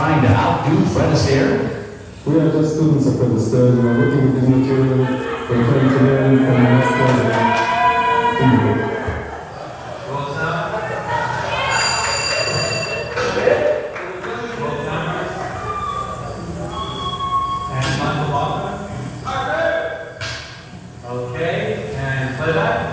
trying to outdo Fred Astaire? We are just students of Fred Astaire. We are working with his material. We're trying to learn from the masters. Okay, and playback.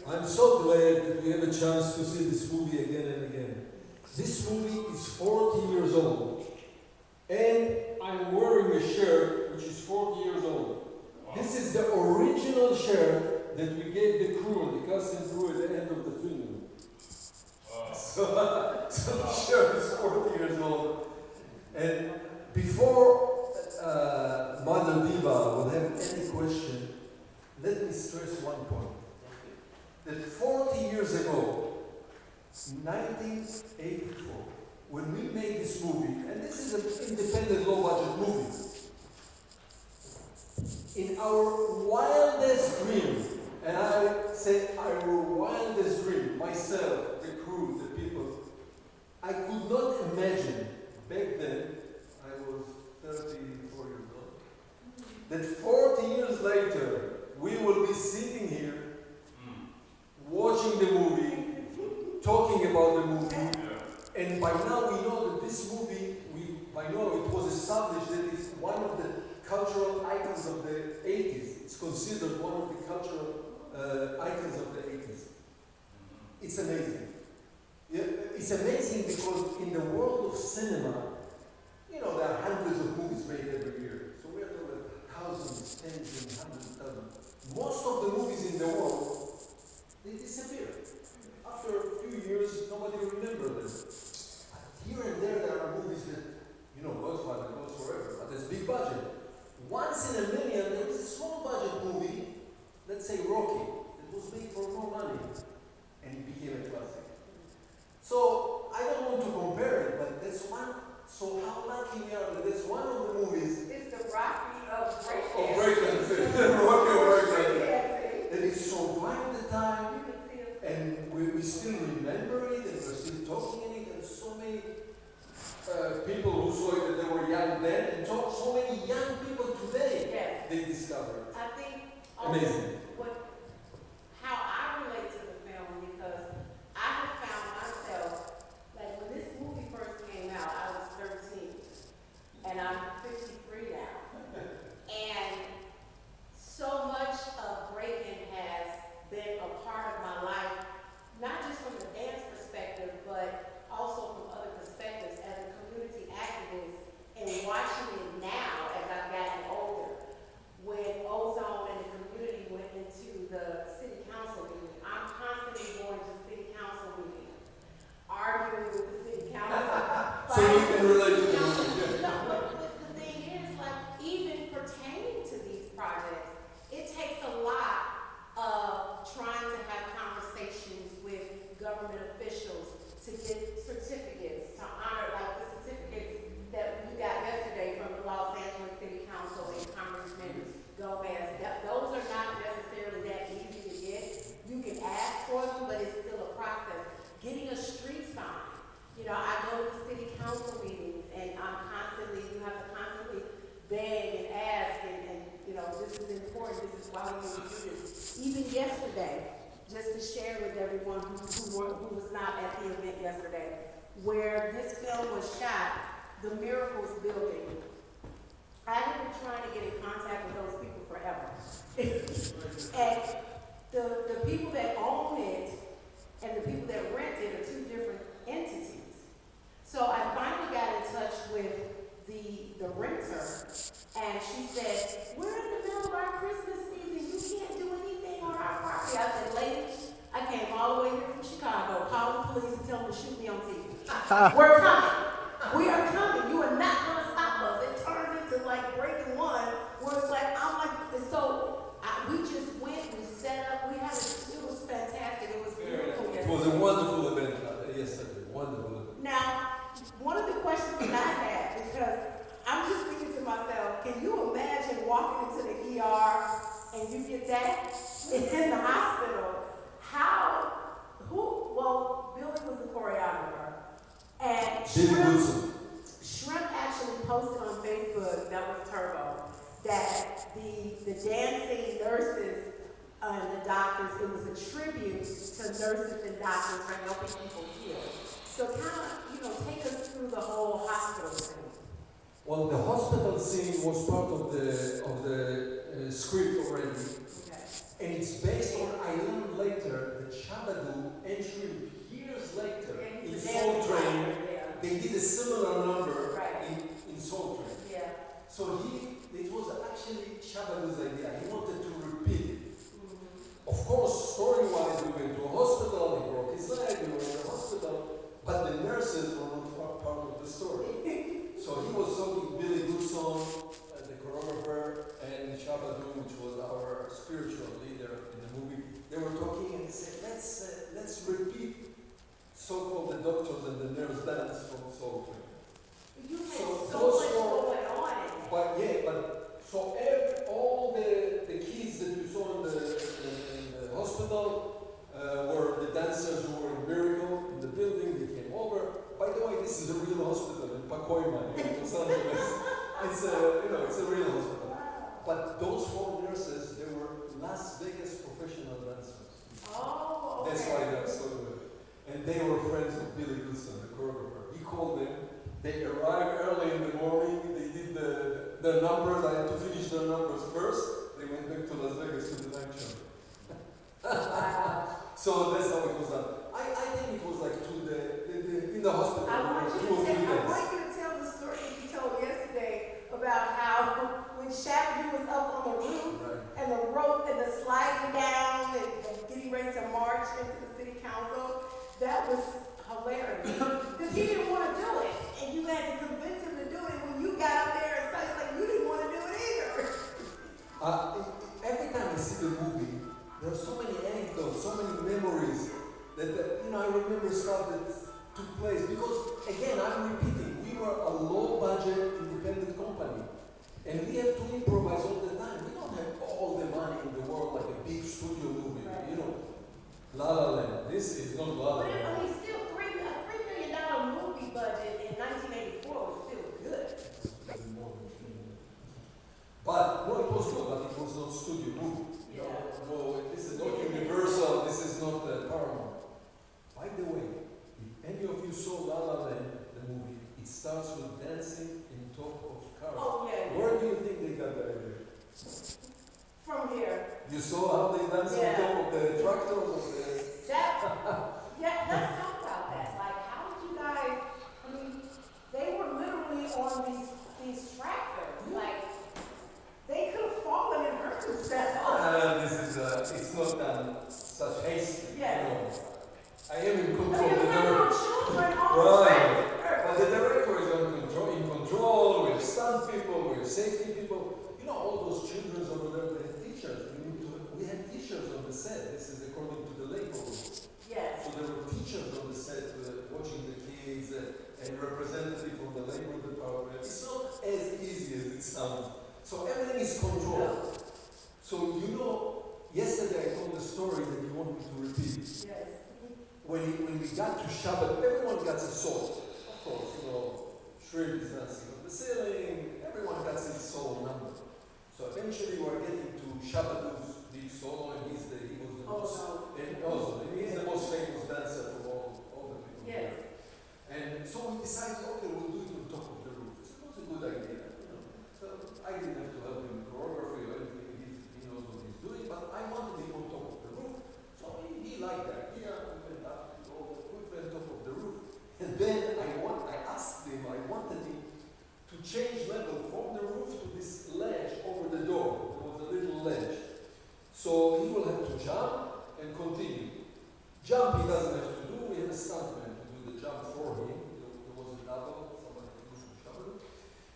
I'm so glad that we have a chance to see this movie again and again. This movie is 40 years old, and I'm wearing a shirt which is 40 years old. This is the original shirt that we gave the crew, the casting crew, at the end of the film. So the shirt is 40 years old. And before MOTHADIVA would have any question, let me stress one point. That 40 years ago, 1984, when we made this movie, and this is an independent low-budget movie, in our wildest dream, and I say our wildest dream, myself, the crew, the people, I could not imagine, back then, I was 34 years old, that 40 years later, we will be sitting here about the movie, and by now we know that this movie, by now it was established that it's one of the cultural icons of the 80s. It's considered one of the cultural icons of the 80s. It's amazing. Yeah, it's amazing because in the world of cinema, you know, there are hundreds of movies made every year. So we're talking about thousands, tens, and hundreds of thousands. Most of the movies in the world, they disappear. After a few years, nobody remembers them. But here and there are movies that, you know, Godfather goes forever, but there's big budget. Once in a million, there is a small budget movie, let's say Rocky, that was made for more money, and it became a classic. So, I don't want to compare it, but that's one. So how lucky we are that that's one of the movies. It's the Rocky of Breakin. Oh, Breakin. Rocky of Breakin. That is so bright at the time, and we still remember it, and we're still talking in it, and so many people who saw it that they were young then, and so many young people today, yes, they discovered it. I think Amazing. How I relate to the film, because I have found myself, like when this movie first came out, I was 13, and I'm 53 now. And so much of Breakin has been a part of my life, not just from a dance perspective, but also from other perspectives as a community activist, and watching it now as I've gotten older. When Ozone and the community went into the city council meeting, I'm constantly going to city council meetings, arguing with the city council. So you can relate to the movie. No, but the thing is, like, even pertaining to these projects, it takes a lot of trying to have conversations with government officials to get certificates, to honor, like the certificates that we got yesterday from the Los Angeles City Council and Congressman Gomez. Those are not necessarily that easy to get. You can ask for them, but it's still a process. Getting a street sign. You know, I go to city council meetings, and you have to constantly beg and ask, and you know, this is important, this is why we need to do this. Even yesterday, just to share with everyone who was not at the event yesterday, where this film was shot, the Miracles Building. I have been trying to get in contact with those people forever. And the people that own it and the people that rent it are two different entities. So I finally got in touch with the renter, and she said, "We're in the middle of our Christmas season. You can't do anything on our property." I said, "Lady, I came all the way here from Chicago. Call the police and tell them to shoot me on TV. We're coming. We are coming. You are not going to stop us." It turned into like Breakin' One, where it's like, I'm like, and so we just went, we set up, it was fantastic. It was beautiful. It was a wonderful event yesterday. Wonderful event. Now, one of the questions that I had, because I'm just thinking to myself, can you imagine walking into the ER and you get that in the hospital? Well, Billy was the choreographer. And Shrimp actually posted on Facebook, that was Turbo, that the dancing nurses and the doctors, it was a tribute to nurses and doctors for helping people heal. So kind of, take us through the whole hospital thing. Well, the hospital scene was part of the script already. Okay. And it's based on, I learned later, the Shabadoo entry years later in Soul Train. They did a similar number in Soul Train. Yeah. So it was actually Shabadoo's idea. He wanted to repeat it. Mm-hmm. Of course, story-wise, we went to a hospital, he broke his leg, we went to the hospital, but the nurses were not part of the story. So he was talking Billy Goodson, the choreographer, and Shabadoo, which was our spiritual leader in the movie. They were talking and said, let's repeat so-called the doctors and the nurse dance from Soul Train. You had so much going on. All the kids that you saw in the hospital were the dancers who were in Miracle in the building. They came over. By the way, this is a real hospital in Pacoima, in Los Angeles. It's a real hospital. Wow. But those 4 nurses, they were Las Vegas professional dancers. Oh, okay. That's why they're so good. and they were friends of Billy Goodson, the choreographer. He called them. They arrived early in the morning. They did their numbers. I had to finish their numbers first. They went back to Las Vegas to the night show. So that's how it was done. I think it was like in the hospital. I want for you 2 or 3 to days. tell the story that you told yesterday about how when Shabby was up on the roof Right. and the rope and the sliding down and getting ready to march into the city council, that was hilarious. Because he didn't want to do it, and you had to convince him to do it. When you got up there and started like you didn't want to do it either. Every time I see the movie, there are so many anecdotes, so many memories that I remember stuff that took place. Because again, I'm repeating, we were a low-budget independent company, and we have to improvise all the time. We don't have all the money in the world like a big studio movie, La La Land. This is not La La But Land. I mean, still a $3 million movie budget in 1984 was still good. But no, it was good, but it was not studio movie. No, this is not Universal. This is not Paramount. By the way, if any of you saw La La Land, the movie, it starts with dancing in top of cars. Oh, yeah. Where do you think they got that idea? From here. You saw how they dance on top of the tractors of the. Let's talk about that. Like, how did you guys? I mean, they were literally on these tractors. Like, they could have fallen and hurt themselves. It's not done such haste. Yeah. I am in control. I mean, The there were director. children on the Right. tractor. But the director is in control. We have stunt people. We have safety people. All those children over there, they have teachers. We had teachers on the set. This is according to the label. Yes. So there were teachers on the set watching the kids and representative from the labor department. It's not as easy as it sounds. So everything is controlled. So yesterday I told a story that you want me to repeat. Yes. When we got to Shabbat, everyone got a solo. Of course, shrimp is dancing on the ceiling. Everyone got his solo number. So eventually we're getting to Shabbat's big solo, and he was the most famous dancer of all the people. Yes. And so we decided, okay, we'll do it on top of the roof. So it was a good idea. So I didn't have to help him in choreography or anything. He knows what he's doing, but I wanted him on top of the roof. So he liked that. Yeah, we went up to all the equipment on top of the roof. And then I wanted him to change level from the roof to this ledge over the door. There was a little ledge. So he will have to jump and continue. Jump he doesn't have to do. We had a stuntman to do the jump for him. There was a double, somebody to do the jump.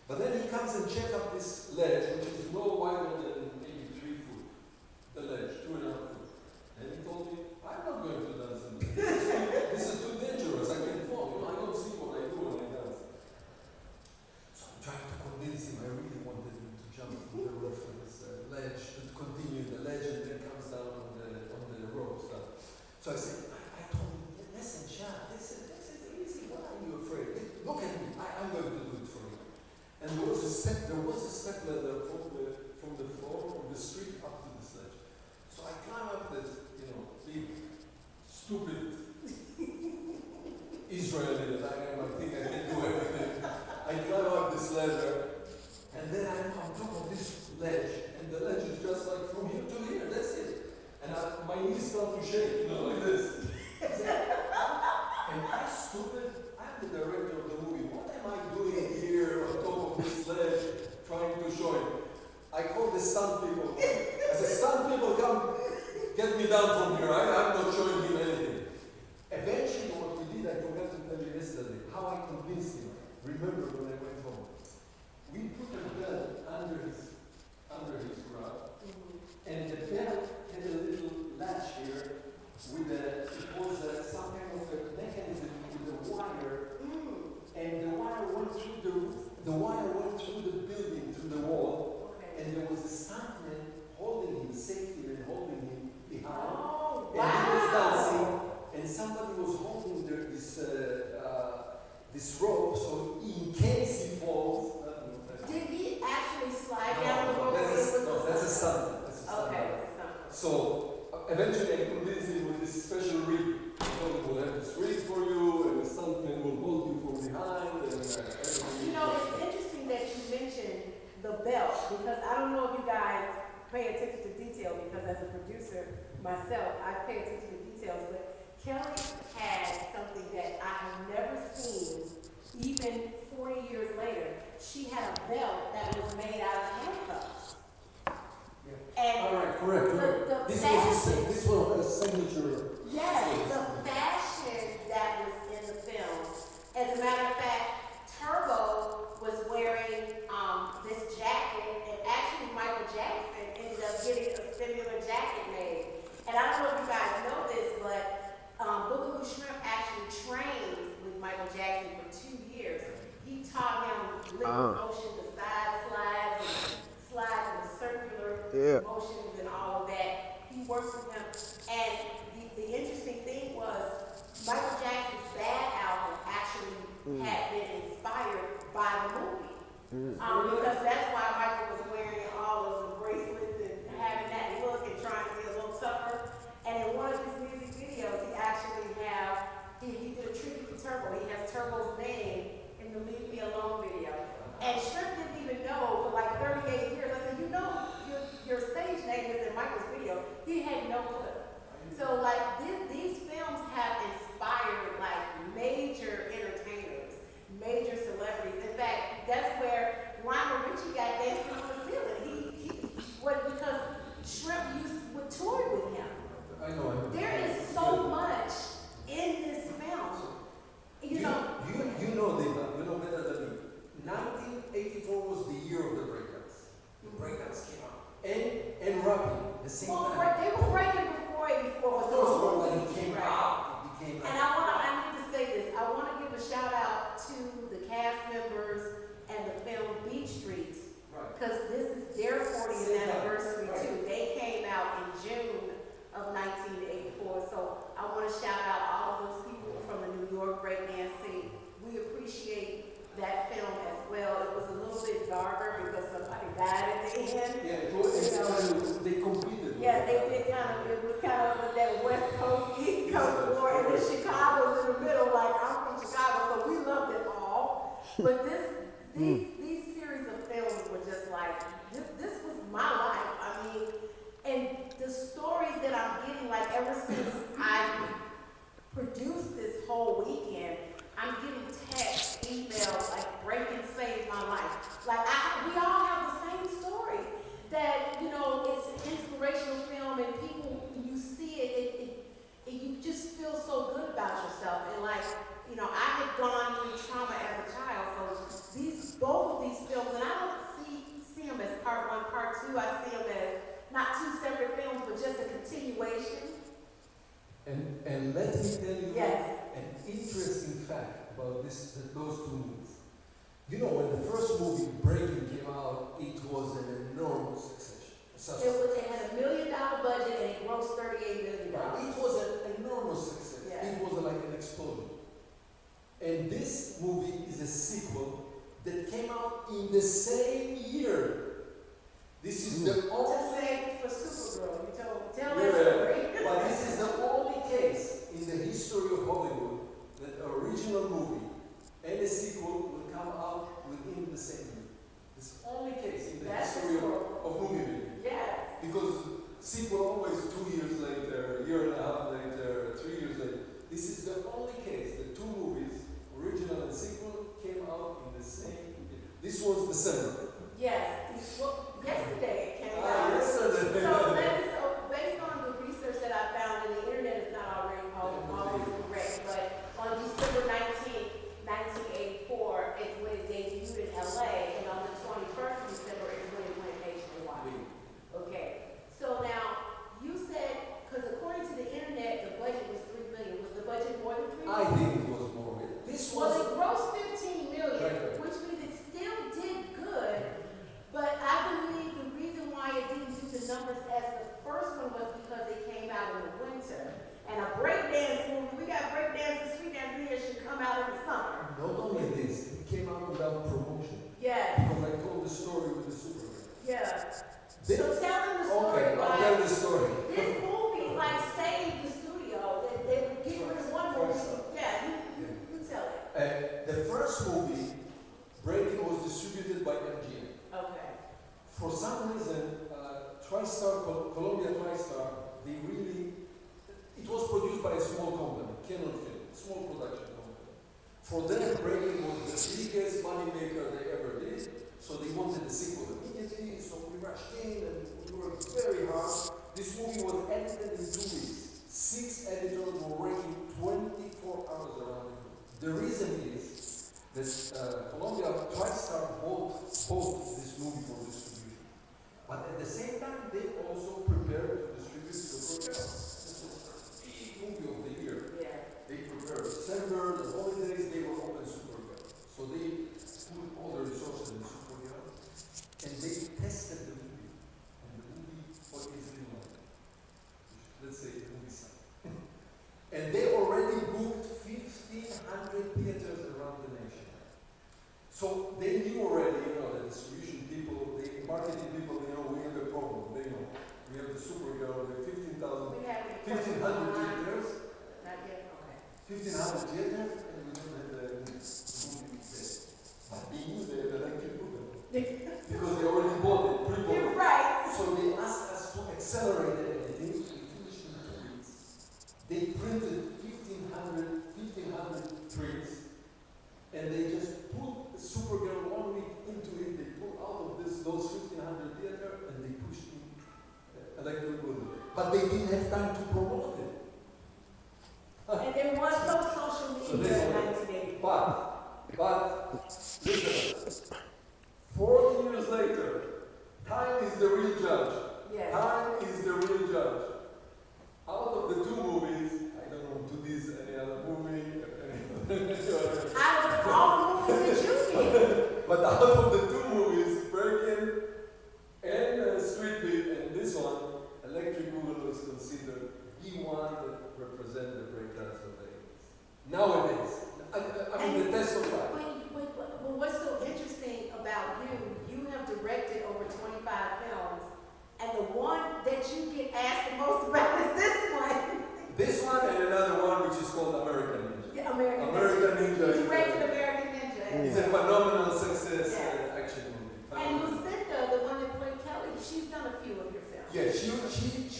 But then he comes and check up this ledge, which is no wider than maybe 3 foot. The ledge, 2.5 foot. And he told me, I'm not going to dance in this. This is too dangerous. I can fall. I don't see what I do when I dance. So I'm trying to convince him. I really wanted him to jump from the roof of this ledge, to continue the ledge, and then comes down on the rope stuff. So I said, I told him, listen, Chad, this is easy. Why are you afraid? Look at me. I'm going to do it for you. And there was a step ladder from the floor of the street up to the ledge. So I climb up this, big, stupid Israeli that I think I can do everything. I climb up this ladder, and then I'm on top of this ledge, and the ledge is just like from here to here. That's it. And my knees start to shake, like this. And I'm stupid. I'm the director of the movie. What am I doing here on top of this ledge, trying to show him? I call the stunt people. I said, stunt people, come get me down from here. I'm not showing him anything. Eventually, what we did, I forgot to tell you yesterday, how I convinced him. Remember when I went home? We put a belt under his bra, and the belt had a little latch here with it was some kind of a mechanism with a wire, and the wire went through the roof. The wire went through the building, through the wall, and there was a stuntman holding him, safety and holding him behind. Oh, And he was dancing, and somebody was holding this rope, so in case he falls. Did he actually slide down the rope? That's a stunt. Okay, it's not. So eventually I convinced him with this special rig. I told him we'll have this rig. belt, because I don't know if you guys pay attention to detail, because as a producer myself, I pay attention to details, but Kelly had something that I have never seen, even 40 years later. She had a belt that was made out of handcuffs. And All right, correct. the This fashion, was a signature. yes, the fashion that was in the film. As a matter of fact, Turbo was wearing this jacket, and actually Michael Jackson ended up getting a similar jacket made. And I don't know if you guys know this, but Boogaloo Shrimp actually trained with Michael Jackson for 2 years. He taught him liquid motion, the side slides and the circular motions and all of that. He worked with him. And the interesting thing was Michael Jackson's Bad album actually had been inspired by the movie. Because that's why Michael was wearing all of the bracelets and having that look and trying to be a little tougher. And in one of his music videos, he actually he did a tribute to Turbo. He has Turbo's name in the Leave Me Alone video. And Shrimp didn't even know for like 38 years. I said, you know, your stage name is in Michael's video. He had no clue. So like these films have inspired like major entertainers, major celebrities. In fact, that's where Lionel Richie got dancing on the ceiling. He was because Shrimp would tour with him. I know. There is so much in this film. You know Diva, you know better than me. 1984 was the year of the breakdance. The breakdance came out. And rapping, the same time. they were breaking before 84 was Of course, over. when it came out, it became And I need to say this. I want to give a shout out to the cast members and the film Beach Street, right. because this is their 40th anniversary too. They came out in June of 1984. So I want to shout out all of those people from the New York breakdance scene. We appreciate that film as well. It was a little bit darker because somebody died at the end. Yeah, it was, they competed. Yeah, they did it was kind of with that West Coast, East Coast war, and then Chicago's in the middle, like I'm from Chicago, so we loved it all. But these series of films were just like, this was my life. I mean, and the stories that I'm getting, like ever since I produced this whole weekend, I'm getting texts, emails, like Breakin saved my life. Like we all have the same story. That, you know, it's an inspirational film and people, when you see it, you just feel so good about yourself. And like, you know, I had gone through trauma as a child, so both of these films, and I don't see them as part one, part two. I see them as not two separate films, but just a continuation. And let me tell you Yes. an interesting fact about those two movies. You know, when the first movie Breakin came out, it was an enormous success. It had $1 million budget and it grossed $38 million. It was an enormous success. Yeah. It was like an explosion. And this movie is a sequel that came out in the same year. This is the only. Just say for Supergirl, you tell that Yeah, story. but this is the only case in the history of Hollywood that the original movie and the sequel will come out within the same year. It's the only case in the That's history of movie making. Yes. Because sequel always 2 years later, a year and a half later, for some reason, Columbia TriStar, they really, it was produced by a small company, Canon Film, small production company. For them, Breakin was the biggest money maker they ever did, so they wanted a sequel immediately, so we rushed in and we worked very hard. This movie was edited in 2 weeks. 6 editors were working 24 hours around the clock. The reason is that Columbia TriStar bought this movie for distribution. But at the same time, they also prepared to distribute Supergirl. This was the big movie of the year. Yeah. They prepared December, the holidays, they were open Supergirl. So they put all the resources in Supergirl, and they tested the movie. And the movie, what is it like? Let's say the movie side. And they already booked 1,500 theaters around the nation. So they knew already, the distribution people, the marketing people, we have a problem. They know. We have the Supergirl, the 15,000, We have it. 1,500 theaters, Not yet, okay. 1,500 theaters, and we don't have the movie there. But they knew they had electric boogaloo. Because they already bought it, pre-bought You're it. right. So they asked us to accelerate the editing. We finished in 2 weeks. They printed 1,500 prints, and they just put Supergirl 1 week into it. They pulled out of those 1,500 theater, and they pushed in electric boogaloo. But they didn't have time to promote it. And there was no social media in 1980. But listen, 40 years later, time is the real judge. Yes. Time is the real judge. Out of the 2 movies, I don't know, do this any other movie? Out of all the movies that you did. But out of the 2 movies, Breakin and Street and this one, Electric Boogaloo is considered the one that represents the breakdance of the 80s. Nowadays. I mean, the test of time. Well, what's so interesting about you have directed over 25 films, and the one that you get asked the most about is this one. This one and another one which is called American Ninja. Yeah, American Ninja. You directed American Ninja. It's a phenomenal success Yes. action movie. And Lucinda, the one that played Kelly, she's done a few of your films. Yeah, she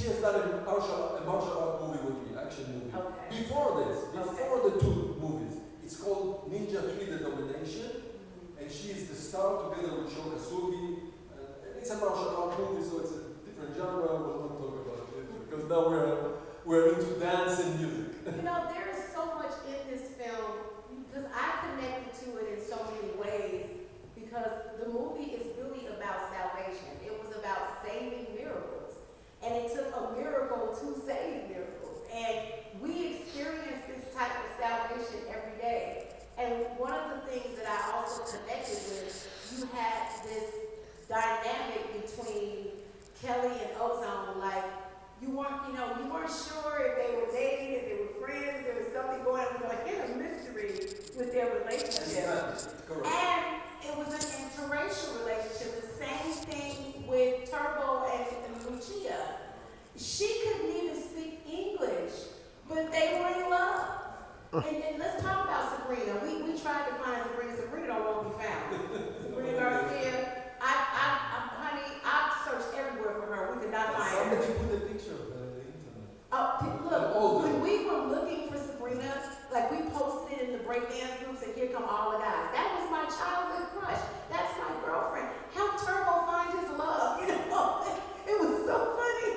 has done a martial art movie with me, action movie. Okay. Before the 2 movies, it's called Ninja 3: The Domination, and she is the star together with Shou Kasugi. And it's a martial art movie, so it's a different genre. We'll not talk about it because now we're into dance and music. There is so much in this film because I connected to it in so many ways because the movie is really about salvation. It was about saving miracles, and it took a miracle to save miracles. And we experience this type of salvation every day. And one of the things that I also connected with, you had this dynamic between Kelly and Ozone, like you weren't sure if they were dating, if they were friends, if there was something going on. It was like a mystery with their relationship. Correct. And it was an interracial relationship. The same thing with Turbo and Lucia. She couldn't even speak English, but they were in love. And let's talk about Sabrina. We tried to find Sabrina. Sabrina don't want to be found. Sabrina Garcia. Honey, I searched everywhere for her. We could not find her. Somebody put a picture of her on the internet. Look, when we were looking for Sabrina, like we posted it in the breakdance groups, and here come all the guys. That was my childhood crush. That's my girlfriend. How Turbo find his love, It was so funny.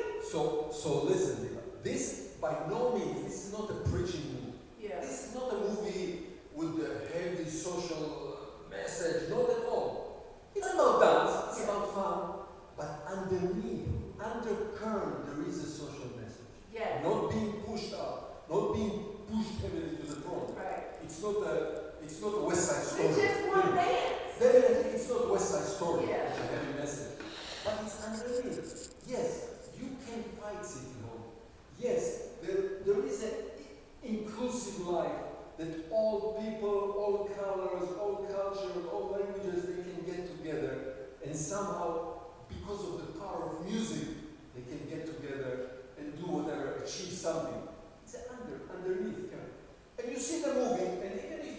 So listen, Diva. This by no means, this is not a preaching movie. Yeah. This is not a movie with a heavy social message, not at all. It's about dance, it's about fun, but undercurrent, there is a social message. Yes. Not being pushed up, not being pushed heavily to the front. Right. It's not a West Side Story. We just want to dance. It's not a West Side Story. Yeah. It's a heavy message. But it's underneath. Yes, you can fight City Hall. Yes, there is an inclusive life that all people, all colors, all cultures, all languages, they can get together, and somehow, because of the power of music, they can get together and do whatever, achieve something. It's underneath. And you see the movie, and even if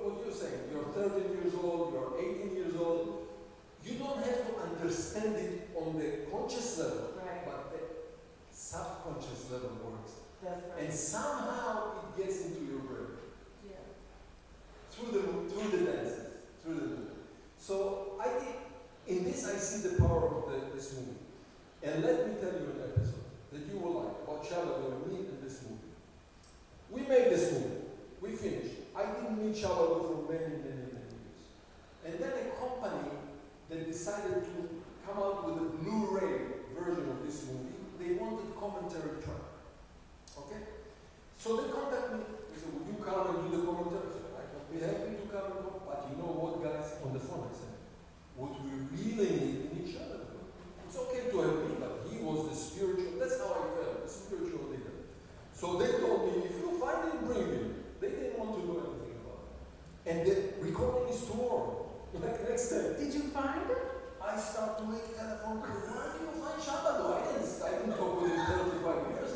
what you're saying, you're 13 years old, you're 18 years old, you don't have to understand and somehow it gets into your brain. Yeah. Through the dances, through the movie. So I think in this I see the power of this movie. And let me tell you an episode that you will like about Shalaboo and me and this movie. We made this movie. We finished. I didn't meet Shalaboo for many years. And then a company that decided to come out with a Blu-ray version of this movie, they wanted commentary track. Okay? So they contacted me. They said, would you come and do the commentary? I said, I would be happy to come and go. But you know what, guys, on the phone I said, what we really need in each other. It's okay to have me, but he was the spiritual, that's how I felt, the spiritual leader. So they told me, if you find him, bring him. They didn't want to do anything about it. And the recording is tomorrow. Like next time. Did you find her? I start to make telephone calls. Where do you find Shabado? I didn't talk with him 35 years.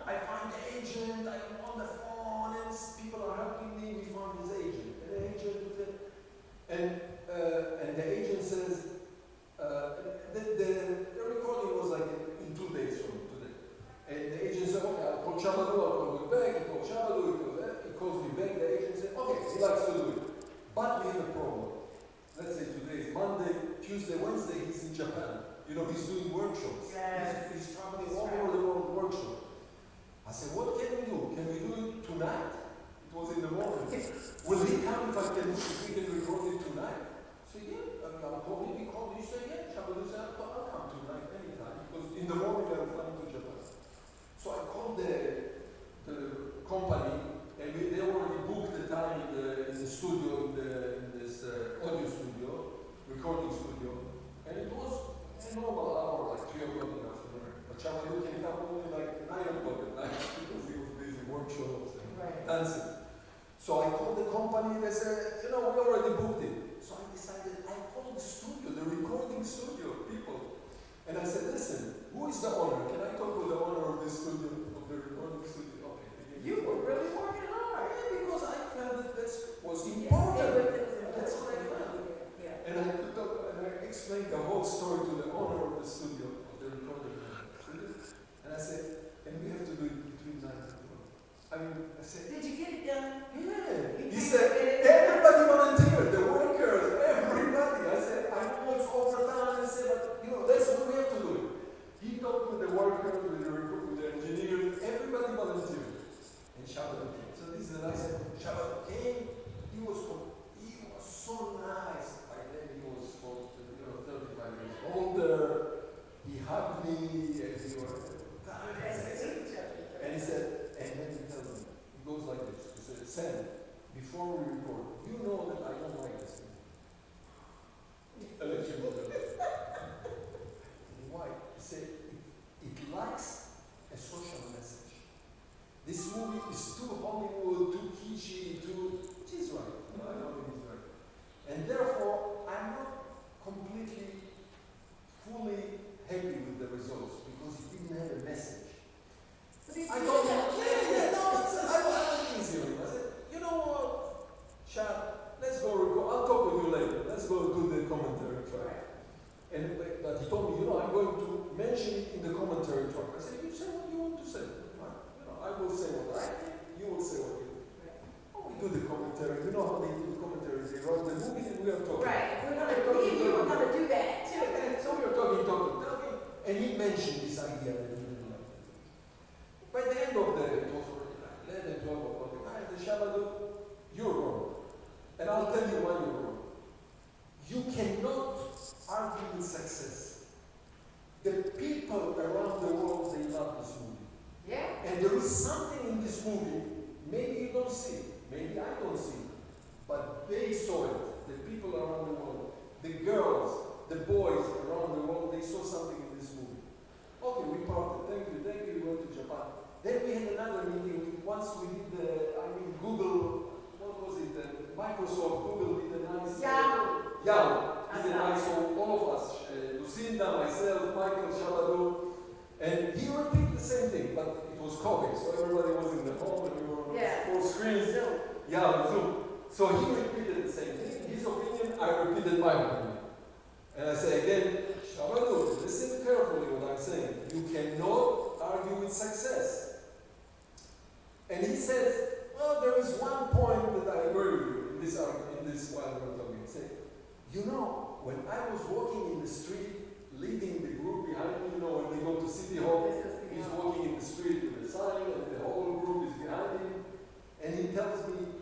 I find the agent, I'm on the phone, and people are helping me. We found his agent. And the agent and the agent says, the recording was like in 2 days from today. And the agent said, okay, I'll call Shabado, I'll call you back. He called Shabado, he calls me back. The agent said, okay, he likes to do it. But we have a problem. Let's say today is Monday, Tuesday, Wednesday, he's in Japan. You know, he's doing workshops. Yes. He's traveling all over the world workshop. I said, what can we do? Can we do it tonight? It was in the morning. Will he come if we can record it tonight? So yeah, I'll call him. He called me. He said, yeah, Shabbat said, I'll come tonight anytime. Because in the morning I'm flying to Japan. So I called the company, and they already booked the time in the studio, in this audio studio, recording studio, and it was a normal hour, like 3 o'clock in the afternoon. But Shabbat came up only like 9 o'clock at night because he was busy workshops and dancing. So I called the company, they said, you know, we already booked it. So I decided, I called the studio, the recording studio people. And I said, listen, who is the owner? Can I talk with the owner of this studio, of the recording studio? Okay. You were really working hard. Yeah, because I felt that this was Yeah, important. it was That's what I felt. Yeah. And I explained the whole story to the owner of the studio, of the recording studio. And I said, and we have to do it between 9 and 12. I mean, I said, Did you get it done? yeah. You He did said, it. everybody volunteered, the workers, everybody. I said, I know it's overtime. I said, but you know, that's what we have to do. He talked with the workers, with the engineers, everybody volunteered. And Shabbat came. So this is the nice thing. Shabbat came, he was so nice. By then he was 35 years older. He hugged me, and he was and he said, and then he tells me, he goes like this. He said, Sam, before we record, you know that I don't like this thing. I'll let you know that. Why? He said, it lacks a social message. This movie is too Hollywood, too kitschy, he's right. No, I know he's right. And therefore, I'm not completely, fully happy with the results because it didn't have a message. I told him, I was easier. I said, you know what, Chad, let's go record. I'll talk with you later. Let's go do the commentary track. But he told me, I'm going to mention it in the commentary track. I said, you say what you want to say. I will say what I think, you will say what you think. Oh, we do the commentary. You know how they do the commentary. They write the movie and we are talking. Right. We're gonna do that too. Okay, so we were talking. And he mentioned this idea that he didn't like. By the end of it was already like 11, 12 o'clock at night, the Shabbat, you're wrong. And I'll tell you why you're wrong. You cannot argue with success. The people around the world, they love this movie. Yeah. And there is something in this movie, maybe you don't see it, maybe I don't see it, but they saw it, the people around the world, the girls, the boys around the world, they saw something in this movie. Okay, we parted, thank you, we went to Japan. Then we had another meeting, once we did Google, what was it, Microsoft, Google did a nice... Yahoo! Did a nice, so all of us, Lucinda, myself, Michael, Shabadou, and he repeated the same thing, but it was COVID, so everybody was in the home and we were on full screen. Zoom. Yeah, Zoom. So he repeated the same thing. His opinion, I repeated my opinion. And I say again, Shabadou, listen carefully what I'm saying. You cannot argue with success. says, well, there is one point that I agree with you in this while we're talking. He said, you know, when I was walking in the street, leading the group behind me, you know, when they go to City Hall, he's walking in the street with a sign and the whole group is behind him. And he tells me,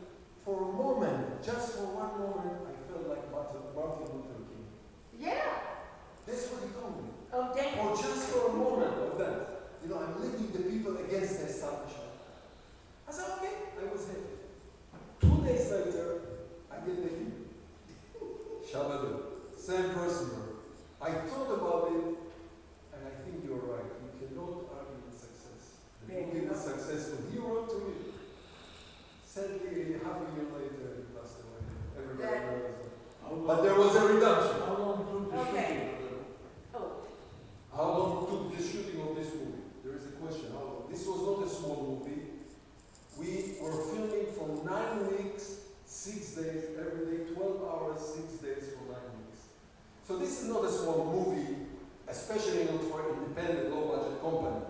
for a moment, just for one moment, I felt like Martin Luther King. Yeah. That's what he told me. Oh, damn. Or just for a moment of that. You know, I'm leading the people against the establishment. I said, okay, I was happy. 2 days later, I get the hint. Shabbat, same person. I thought about it, and I think you're right. You cannot argue with success. The movie was successful. He wrote to me. Sadly, half a year later, he passed away. Everybody knows that. But there was a redemption. How long took the Okay. shooting? Oh, How long took the shooting of this movie? There is a question. How long? This was not a small movie. We were filming for 9 weeks, 6 days, every day, 12 hours, 6 days for 9 weeks. So this is not a small movie, especially not for an independent, low-budget company.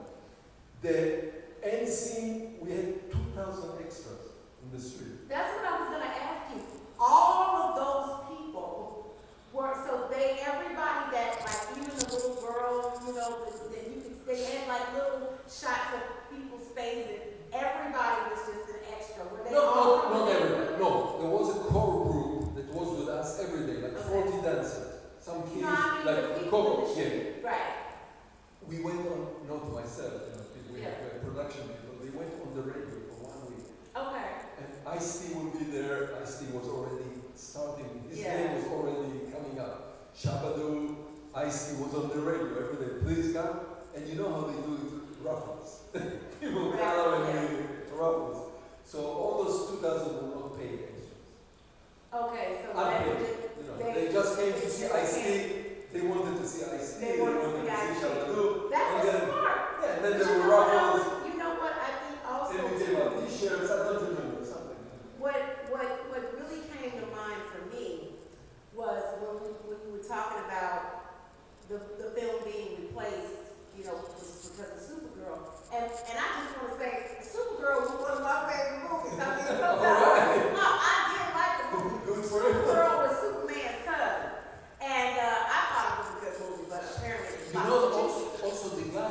The end scene, we had 2,000 extras in the street. that's what I was gonna ask you. All of those people were, so everybody that, like, even the little girls, you know, that you could, they had like little shots of people's faces. Everybody was just an extra. Were they all from Not the everybody. neighborhood? No, there was a core group that was with us every day, like Okay. 40 dancers. Some kids, No, I mean, the like people in Coco, the yeah. street. Right. We went on, not myself, you know, we Yeah. have production people, they went on the radio for 1 week. Okay. And Ice-T would be there, Ice-T was already starting, his Yeah. name was already coming up. Shabadoo, Ice-T was on the radio every day, please come. And you know how they do it, ruffles. People Right, come yeah. and do ruffles. So all those 2,000 were not paid extras. Okay, so Unpaid. they You know, they just came to see they Ice-T, they wanted to see Ice-T, They they wanted to wanted see to see Ice-T. Shabadoo. That And was then, smart. yeah, and then You there were know what ruffles. else- You know what I think also Then we gave out t-shirts, I don't remember, something. what really came to mind for me was when you were talking about the film being replaced, you know, because of Supergirl. And I just want to say, Supergirl was one of my favorite movies. I mean, sometimes, Alright. no, I did like the movie. Good for you. Supergirl was Superman's cousin. And I thought it was a good movie, but apparently it's You not. know, also the guy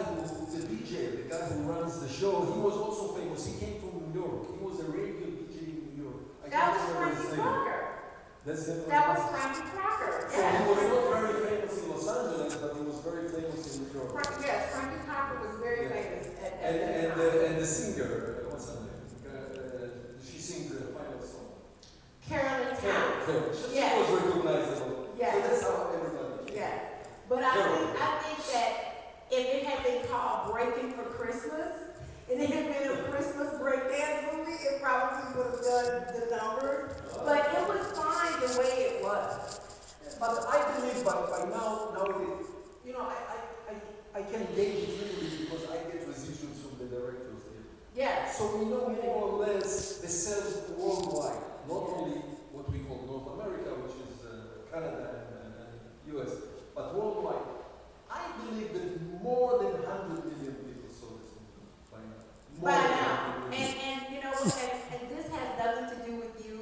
the DJ, the guy who runs the show, he was also famous. He came from New York. He was a radio DJ in New York. I That was can't remember his Frankie name. Crocker. That's him. That was Frankie Crocker. So he was not very famous in Los Angeles, but he was very famous in New York. Yes, Frankie Crocker was very Yeah. famous at And, that and, time. and the singer, what's her name? She sings the final song. Carolyn Towns. She Yes. was recognizable. Yes. So that's how everybody came. Yeah, but I think that if it had been called Breakin for Christmas, and it had been a Christmas breakdance movie, it probably would have done the numbers. But it was fine the way it was. But I believe by now it, you know, I can gauge it really because I get residuals from the directors here. Yeah. So we know more or less the sales worldwide, not only what we call North America, which is Canada and US, but worldwide. I believe that more than 100 million people saw this movie by now. More By than now, 100 million. and you know, and this has nothing to do with you,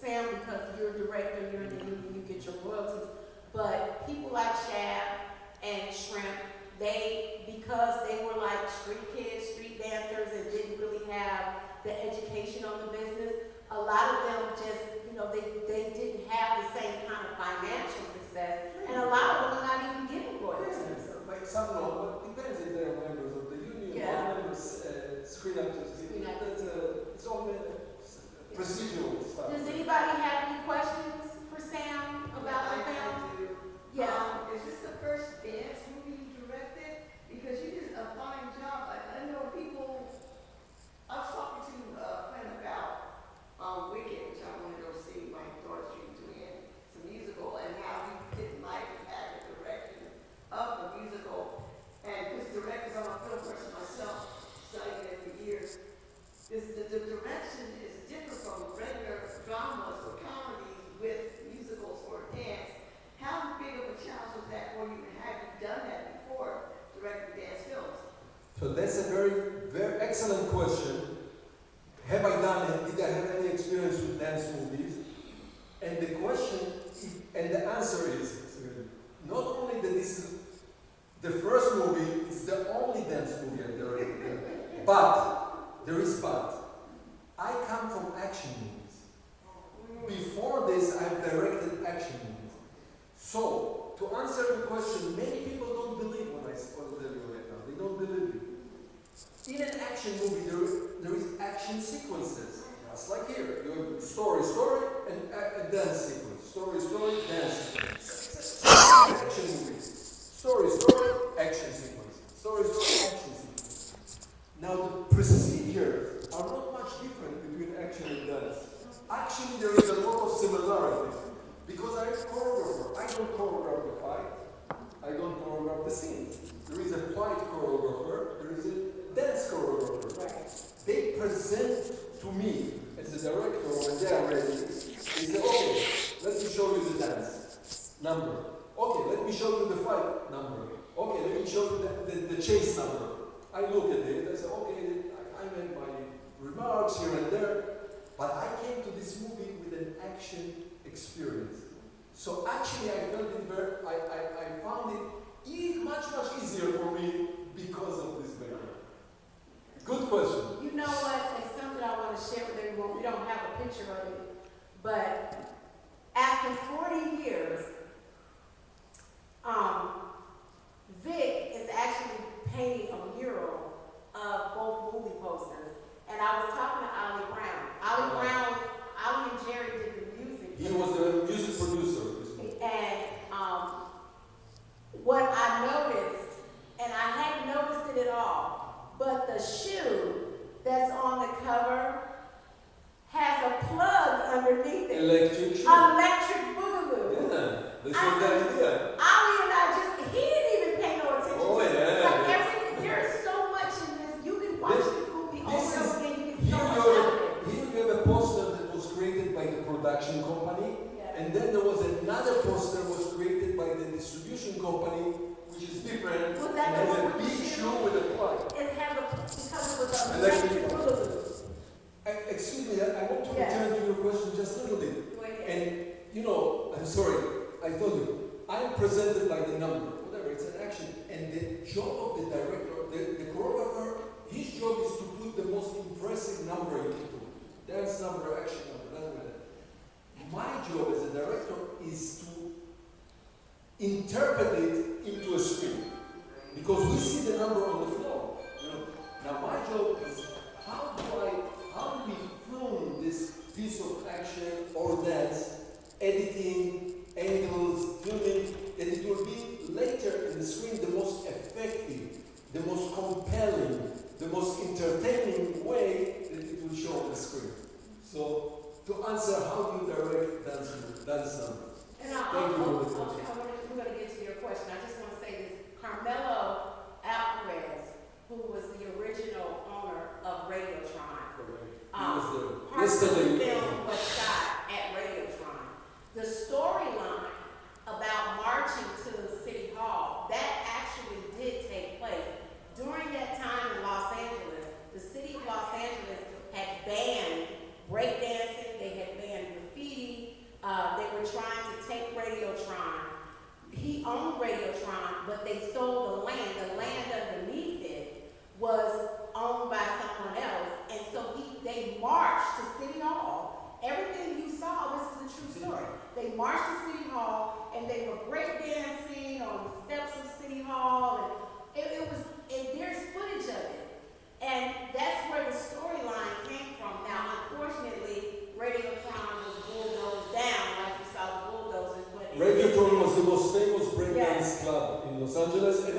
Sam, because you're a director, you're in the union, you get your royalties. But people like Shab and Shrimp, because they were like street kids, street dancers, and didn't really have the education on the business, a lot of them just, you know, they didn't have the same kind of financial success, and a lot of them are not even getting royalties. Like some law, but depends if they're members of the union Yeah. or members, screen actors. Screen actors. It's all procedural stuff. Does anybody have any questions for Sam about the film? Yeah. Is this the first dance movie you directed? Because you did a fine job. I know people. I was talking to a friend about Wicked, which I want to go see. My daughter's doing some musical, and how he didn't like having the direction of the musical. And because directors, I'm a film person myself, studying it for years. The direction is different from regular dramas or comedies with musicals or dance. How big of a challenge was that for you, and have you done that before, directing dance films? So that's a very, very excellent question. I have any experience with dance movies, and the question, and the answer is, not only that this is the first movie, it's the only dance movie I've directed, but, there is but, I come from action movies. Before this, I've directed action movies. So, to answer your question, many people don't believe what I tell you right now. They don't believe it. In an action movie, there is action sequences. Just like here. You have story, and a dance sequence. Story, dance sequence. Action movie. Story, action sequence. Story, action sequence. Now the procedures are not much different between action and dance. Actually, there is a lot of similarities. Because I'm a choreographer. I don't choreograph the fight. I don't choreograph the scene. There is a fight choreographer. There is a dance choreographer. Right. They present to me as a director when they are ready. They say, okay, let me show you the dance number. Okay, let me show you the fight number. Okay, let me show you the chase number. I look at it. I say, okay, I made my remarks here and there, but I came to this movie with an action experience. So actually, I found it much easier for me because of this background. Good question. You know what? It's something I want to share with everyone. We don't have a picture of it, but after 40 years, Vic is actually painting a mural of both movie posters. And I was talking to Ollie Brown. Ollie and Jerry did the music. He was the music producer. And what I noticed, and I hadn't noticed it at all, but the shoe that's on the cover has a plug underneath it. Electric shoe. Electric Boogaloo. Yeah, this was the idea. Ollie and he didn't even pay no attention Oh, to it. yeah. Like there's so much in this. You can watch this movie over and over again. You get so much out of it. Here you have a poster that was created by the production company, Yeah. and then there was another poster that was created by the distribution company, which is different. Was that It the has one a with the big shoe? shoe with a plug. It had because it was an Electric electric Boogaloo. Excuse me, I want to Yes. return to your question just a little bit. Go ahead. And, I'm sorry, I told you, I'm presented by the number, whatever, it's an action. And the job of the director, the choreographer, his job is to put the most impressive number you can put. Dance number, action number, doesn't matter. My job as a director is to interpret it into a screen. Because we see the number on the floor. Now my job is how do we film this piece of action or dance, editing, angles, filming, that it will be later in the screen the most effective, the most compelling, the most entertaining way that it will show on the screen. So, to answer how do you direct dance numbers? And Thank you for the question. we're going to get to your question. I just want to say this. Carmelo Alvarez, who was the original owner of Radiotron, Yesterday. film was shot at Radiotron. The storyline about marching to City Hall, that actually did take place. During that time in Los Angeles, the city of Los Angeles had banned breakdancing, they had banned graffiti, they were trying to take Radiotron. He owned Radiotron, but they sold the land. The land underneath it was owned by someone else, and so they marched to City Hall. Everything you saw, this is a true story. They marched to City Hall, and they were breakdancing on the steps of City Hall, and there's footage of it. And that's where the storyline came from. Now, unfortunately, Radiotron was bulldozed down, like you saw the bulldozers. But Breakin was the most famous breakdance Yes. club in Los Angeles, and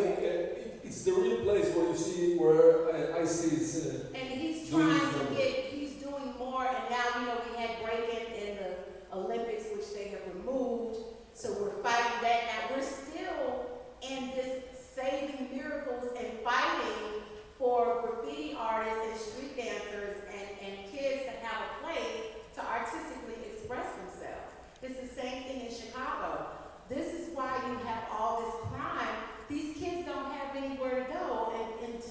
it's the real place where you see where Ice is. And he's he's doing more, and now, we had Breakin in the Olympics, which they have removed, so we're fighting that. Now, we're still in this saving miracles and fighting for graffiti artists and street dancers and kids to have a place to artistically express themselves. It's the same thing in Chicago. This is why you have all this crime. These kids don't have anywhere to go and to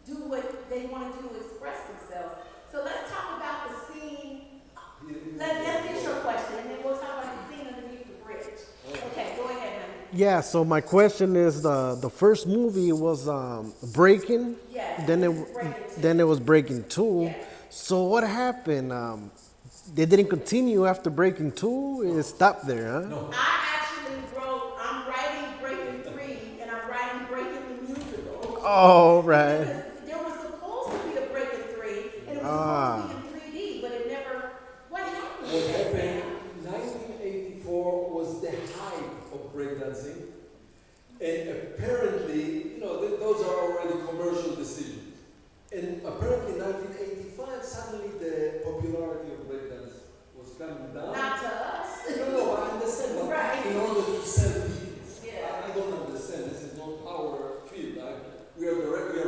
do what they want to do Yeah, so my question is the first movie was Breaking. Yes, Then this is Breakin' two. then it was Breaking 2. Yes. So what happened? They didn't continue after Breaking 2. It stopped there, huh? No. I'm writing Breakin' 3 and I'm writing Breakin' the musical. Oh, right. There was supposed to be a Breakin' 3 and it was supposed to be in 3D, but it never, what happened? What happened, 1984 was the height of breakdancing. And apparently, those are already commercial decisions. And apparently in 1985, suddenly the popularity of breakdance was coming down. Not to us. No, I understand, but Right. in order to sell tickets. Yeah. I don't understand, this is not our field. We are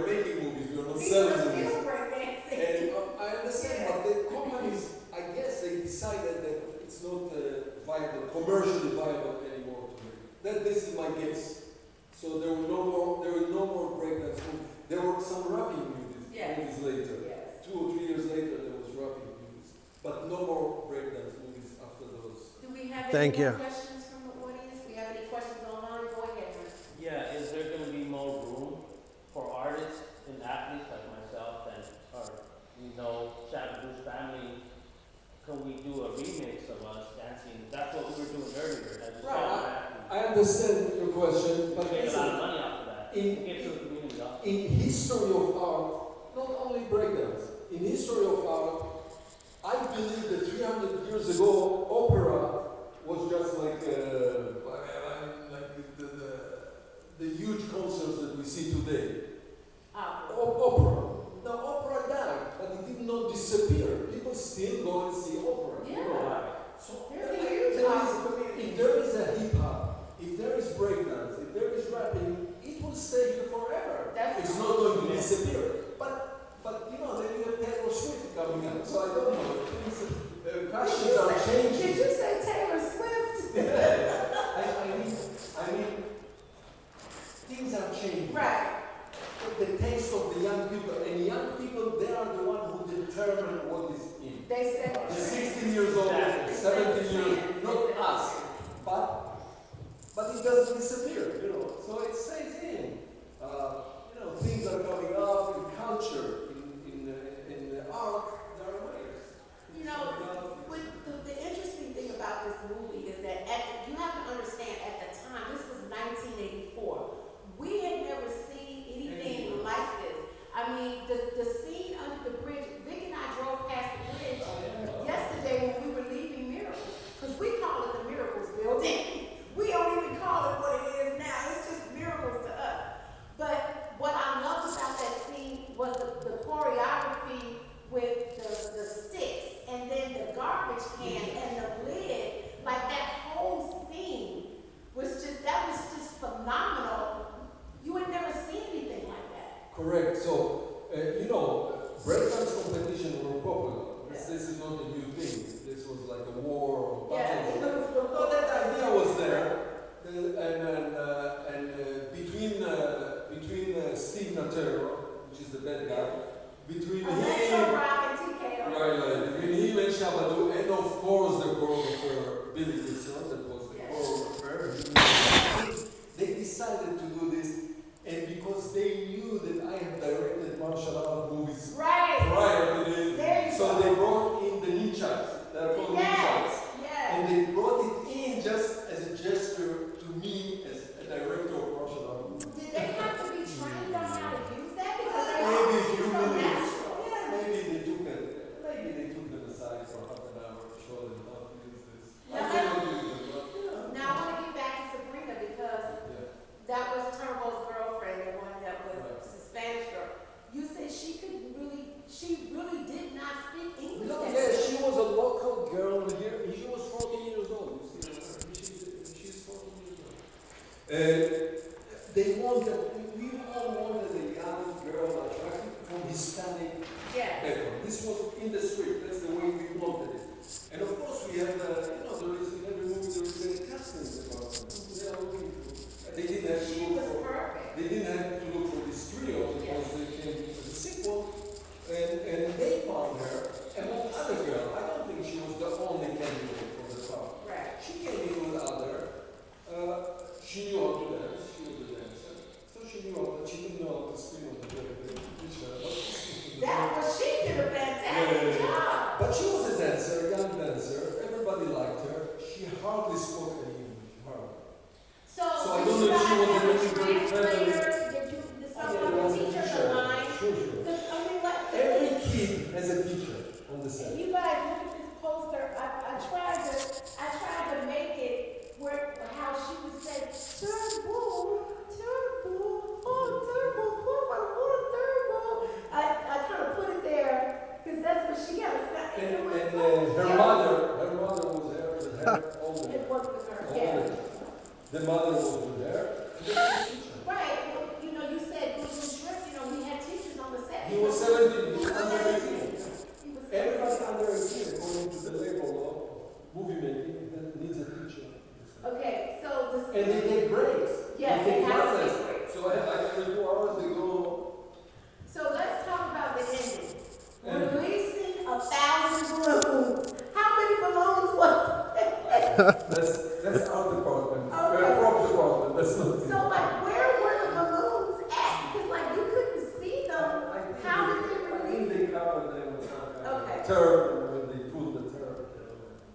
making movies, we are not People selling are movies. still breakdancing. And I understand, but the companies, I guess they decided that it's not viable, commercially viable anymore to make. This is my guess. So there were no more breakdance movies. There were some rapping movies later. Yes. 2 or 3 years later, there was rapping movies. But no more breakdance movies after those. Do we have Thank any more you. questions from the audience? We have any questions online? Go ahead, Chris. Yeah, is there going to be more room for artists and athletes like myself and, Shabadu's family? Can we do a remix of us dancing? That's what we were doing earlier. I understand your question, but We make a lot of listen, money off of that. in- Get to the community also. in history of art, not only breakdance, in history of art, I believe that 300 years ago, opera was just like the huge concerts that we see today. Opera. Now, opera died, but it did not disappear. People still go and see opera. Yeah. So There's a huge art community. if there is a hip hop, if there is breakdance, if there is rapping, it will stay here forever. That's It's right. not going to disappear. But then you have Taylor Swift coming out, so I don't know. Fashions are Did changing. you say Taylor Swift? I mean, things are changing. Right. The taste of the young people, and young people, they are the one who determine what is in. They said. The 16 years old, 17 years, not us. But it doesn't disappear, so it stays in. Things are coming up in culture, in art, there are ways. The interesting thing about this movie is that you have to understand at the time, this was 1984. We had never seen anything like this. I mean, the scene under the bridge, Vic and I drove past the bridge yesterday when we were leaving Miracles, because we call it the Miracles Building. We don't even call it what it is now. It's just miracles to us. But what I loved about that scene was the choreography with the sticks and then the garbage can and the lid. Like that whole scene was just phenomenal. You had never seen anything like that. Correct. So, breakdance competition were popular. This is not a new thing. This was like a war or battle. No, that idea was there. And between Steve Natero, which is the bad guy, between him and Shabadoo, and of course the choreographer Billy Gibson, that was the choreographer. They decided to do this, and because they knew that I had directed martial art movies Right. prior to There you this, so go. they brought in the ninjas. They're called ninjas. Yes. And they brought it in just as a gesture to me as a director of martial art movies. Did they have to be trained on how to use that? Because they Maybe all a seem few so minutes. natural. Maybe they took them aside for half an hour to show them how to use this. Yeah. I cannot use them, but Now I want to get back to Sabrina because that was Turbo's girlfriend, the one that was the Spanish girl. You said she really did not speak English. No, that yeah, well. she was a local girl here. She was 14 years old. You see, she's 14 years old. We all wanted a young girl attracted from Hispanic Yeah. background. This was in the script. That's the way we wanted it. And of course, we have, there is in every movie there is a casting department. They are looking for. They didn't have to She look was for. perfect. They didn't have to look for this trio because they came to the sequel, and they found her among other girls. I don't think she was the only candidate for the part. Right. She came in with other. She knew hardly spoke any English, hardly. So, So I did don't you know if she guys was have a really great friendly. translator? Did someone, the teachers align? Sure, sure. Because, I mean, like, Every kid has a teacher on the if set. you guys look at this poster, I tried to make it where, how she would say, turbo, oh, turbo, I kind of put it there, because that's what she got. And her mother was there with her all the It worked with her, all yeah. the mother was there. She was a teacher. Right, well, you know, you said Bruce and Shrift, you know, we had teachers on the set. He was 17, he was under 18. He was Everybody under 18, according to the label of movie making, that needs a teacher. Okay, so the. And they take breaks. Yes, they they take have to classes. take breaks. So every 2 hours they go. So let's talk about the ending. And- Releasing 1,000 balloons. How many balloons was it? That's our department. Okay. Prop department. That's not. So like, where were the balloons at? Because like, you couldn't see them. How did they I release? think they covered them with some kind of Okay. term when they pulled the term.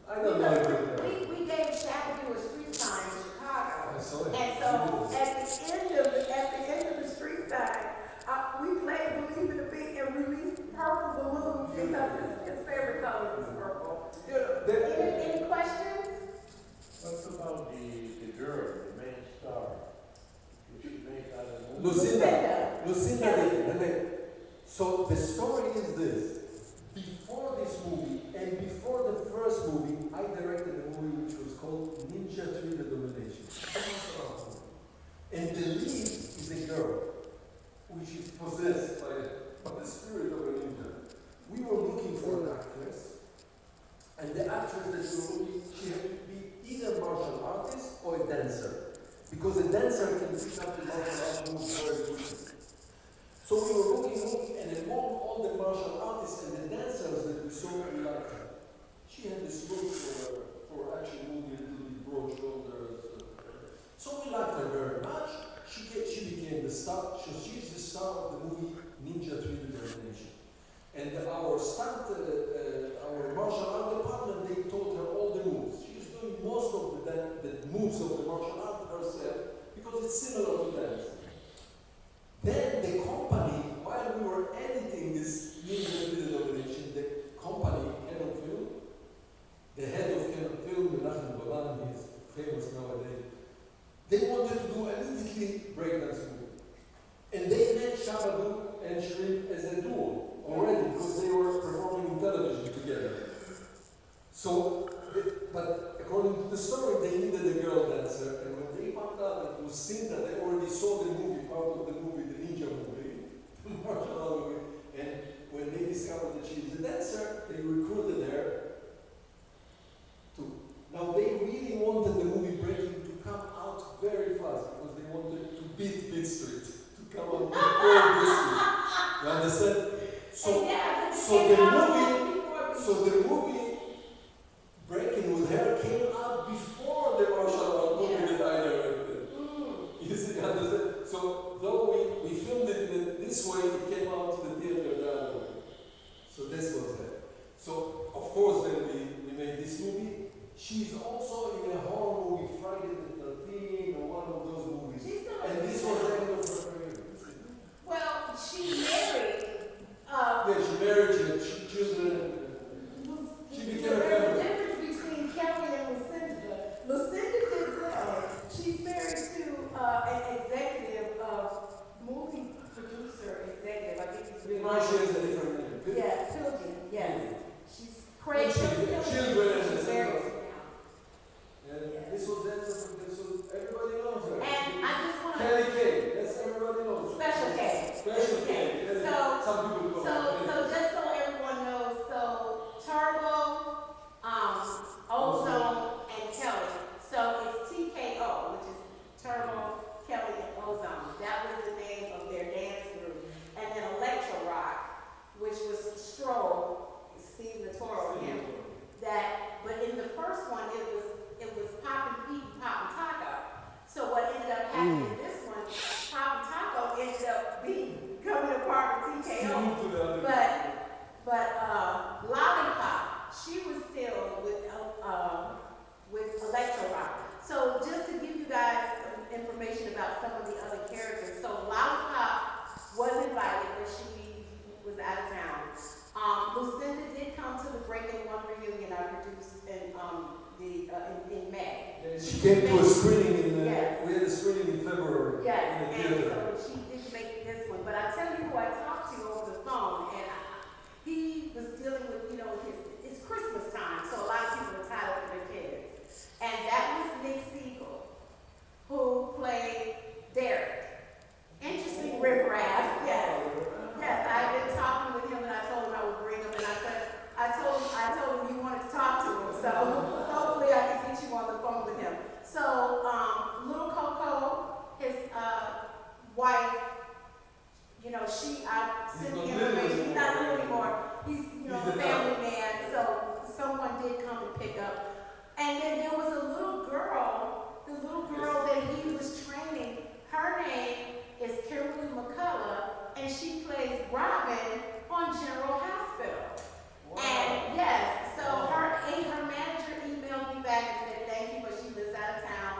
I don't know. Because we gave Shabba a street sign in Chicago. I saw it. And so at the end of the street sign, we played Believe in the Beat and released purple balloons because his favorite color is purple. Any questions? What's about the girl, the main star? Did she make out of movie? Lucinda did. So the story is this. Before this movie and before the first movie, I directed a movie which was called Ninja 3: The Domination. And the lead is a girl which is possessed by the spirit of a ninja. We were looking for an actress, and the actress that we were looking, she had to be either martial artist or a dancer, because a dancer can pick up the martial art moves very quickly. So we were looking, and among all the martial artists and the dancers that we saw, we liked her. She had this look for action movie, little broad shoulders. So we liked her very much. She became the star. She's the star of the movie Ninja 3: The Domination. And our martial art department, they taught her all the moves. She's doing most of the moves of the martial art herself because it's similar to dance. Then the company, while we were editing this Ninja 3: The Domination, the company, Canon Film, the head of Canon Film, Menachem Golan, he's famous nowadays, they wanted to do immediately breakdance movie. And they met Shabba and Shrimp as a duo already because they were performing in television together. So, but according to the story, they needed a girl dancer, and when they found out that Lucinda, they already saw the movie, part of the movie, the ninja movie, the martial art movie, and when they discovered that she is a dancer, they recruited her to. Now they really wanted the movie Breakin to come out very fast because they wanted to beat Beat Street, to come out before Beat Street. You understand? So the movie Breakin with her came out before the martial art movie that I directed. You see, understand? So though we filmed it in this way, it came out to the theater the other way. So this was it. So of course then we made this movie. She's also in a horror movie, Friday the 13th, or one of those movies. And this was the end of her career. Well, she married. Yeah, she married, she had children. She became a There's a family. difference between Kelly and Lucinda. Lucinda did well. She's married to an executive, movie producer executive. I think he's Now she has a different name. Yeah, Pilgrim, yes. She's Craig Children. She's married to now. And this was everybody knows her. And I just want to. Kelly K, that's everybody knows. Special K. Special K. So, some people call it. so just so everyone knows, so Turbo, Ozone, and Kelly. So it's TKO, which is Turbo, Kelly, and Ozone. That was the name of their dance group. And then Electro Rock, which was Stroll, Steve Natoro, him. But in the first one, it was Pop and Pete and Pop and Taco. So what ended up happening in this one, Pop and Taco ended up coming apart with TKO. But Lollipop, she was still with Breakin' one reunion I produced in May. She came to a screening in, Yes. we had a screening in February. Yes, In the and theater. so she did make this one, but I tell you who I talked to over the phone, and he was dealing with, it's Christmas time, so a lot of people are tied up with their kids. And that was Nick Siegel, who played Derek. Interesting riffraff, yes. Yes, I had been talking with him and I told him I would bring him and I told him you wanted to talk to him. So hopefully I can get you on the phone with him. So little Coco, his wife, I sent the information. He's not little anymore. He's a family man. So someone did come and pick up. And then there was a little girl, the little girl that he was training. Her name is Kimberly McCullough, and she plays Robin on General Hospital. Wow. And yes, so her manager emailed me back and said thank you, but she lives out of town.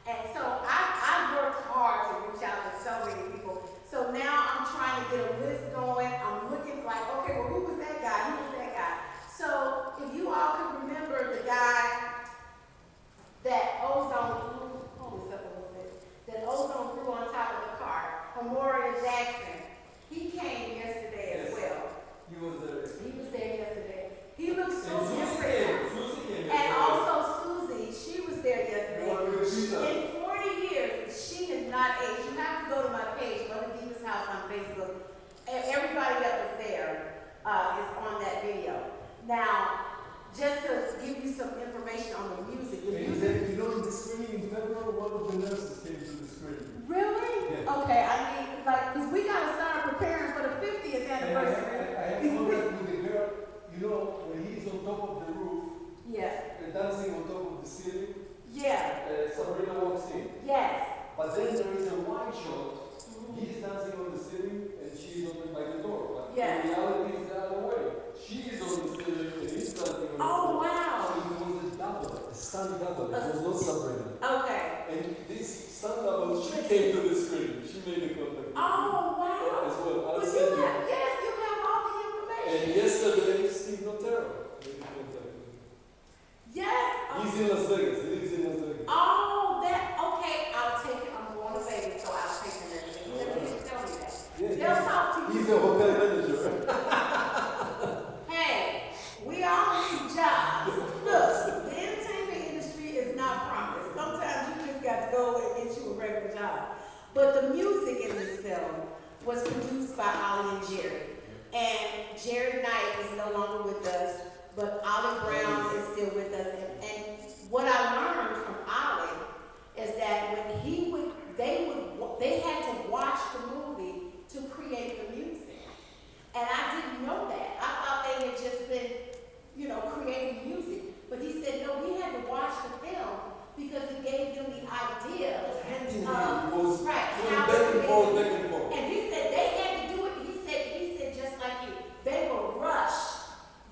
And so I worked hard to reach out to so many people. So now I'm trying to get a list going. I'm looking like, okay, well, who was that guy? Who was that guy? So if you all could remember the guy that Ozone threw on top of the car, Memorial Jackson, he came yesterday as well. He was there. He was there yesterday. He looks so And different. Susie came. And also Susie, she was there yesterday. Well, In 40 years, she has not aged. You have to go to my page, Mother Diva's House on Facebook. Everybody that was there is on that video. Now, just to give you some information on the music. The And music then, in the screening in February, one of the nurses came to the screening. really? Yeah. Okay, I mean, because we got to start preparing for the 50th And anniversary. I have contact with the girl, when he's on top of the roof, Yeah, dancing on top of the ceiling, yeah, Sabrina walks in. yes. But then there is a wide shot. He's dancing on the ceiling and she's by the door. But Yes. in reality, it's the other way. She is on the ceiling and he's dancing on the Oh, ceiling. wow. So it was a double, a stunt double. It was not Sabrina. Okay. And this stunt double, she came to the screen. She made the contact. Oh, wow. As well. I'll But send you. yes, you have all the information. And yesterday, Steve Notero made the contact. Yes. He's in Las Vegas. He lives in Las Vegas. Oh, okay. I'll take it. I'm going to Vegas, so I'll take him there. Tell me that. Yeah, They'll talk to you. he's a hotel manager. Hey, we all need jobs. Look, the entertainment industry is not promised. Sometimes you just got to go and get you a regular job. But the music in this film was produced by Ollie and Jerry. And Jerry Knight is no longer with us, but Ollie Brown is still with us. And what I learned from Ollie is that when they had to watch the movie to create the music. And I didn't know that. I thought they had just been, creating music. But he said, no, we had to watch the film because it gave them the idea. Hand in hand, it was Right, going how back to and make forth, it. back and forth. And he said they had to do it. He said just like you, they were rushed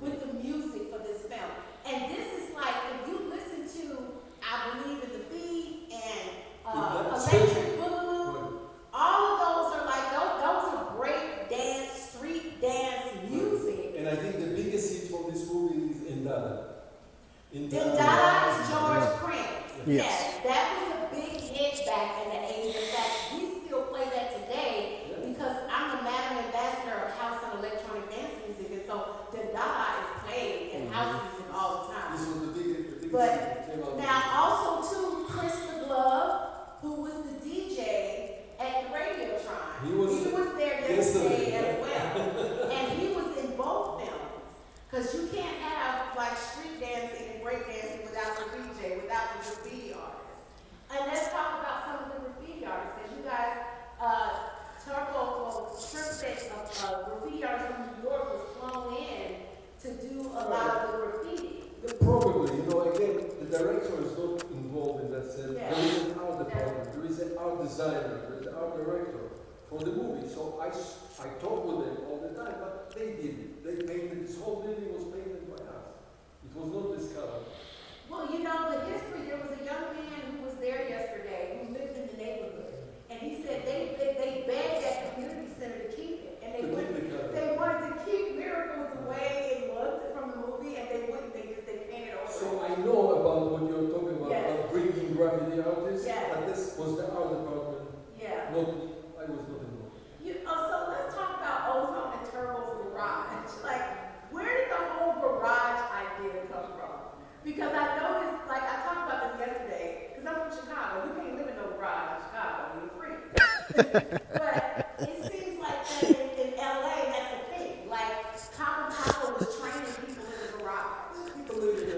with the music for this film. And this is like, if you listen to I Believe in the Beat and Electric Boogaloo, all of those are like, those are break dance, street dance music. And I think the biggest hit from this movie is Indada. Dada is George Prince. Yes. Yes, that was a big hit back in the 80s. In fact, we still play that today because I'm the Madam Ambassador of House and Electronic Dance Music, and so Dada is played in house music all the time. This was the biggest But hit that came out. now also too, Chris the Glove, who was the DJ at the Radiotron. He was there yesterday. yesterday as well. And he was in both films. Because you can't have like street dancing and break dancing without the DJ, without the graffiti artists. And let's talk about some of the graffiti artists. Because you guys, Trip said graffiti artist from New York was flown in to do a lot of the graffiti. Probably, again, the director is not involved in that sense. Yeah. There is an art department, there is an art designer, there is an art director for the movie. So I talk with them all the time, but they did it. They painted, this whole building was painted by us. It was not discovered. Well, the history, there was a young man who was there yesterday who lived in the neighborhood. And he said they begged that community center to keep it. And they wanted to keep Miracles the way it looked from the movie, and graffiti artist, Yeah. but this was the art department. Yeah. Not, I was not involved. So let's talk about Ozone and Turbo's garage. Like, where did the whole garage idea come from? Because I noticed, like, I talked about this yesterday, because I'm from Chicago. You can't live in no garage in Chicago, you're free. But it seems like that in LA, that's a thing. Like, Common Papa was training people in the garage. People live in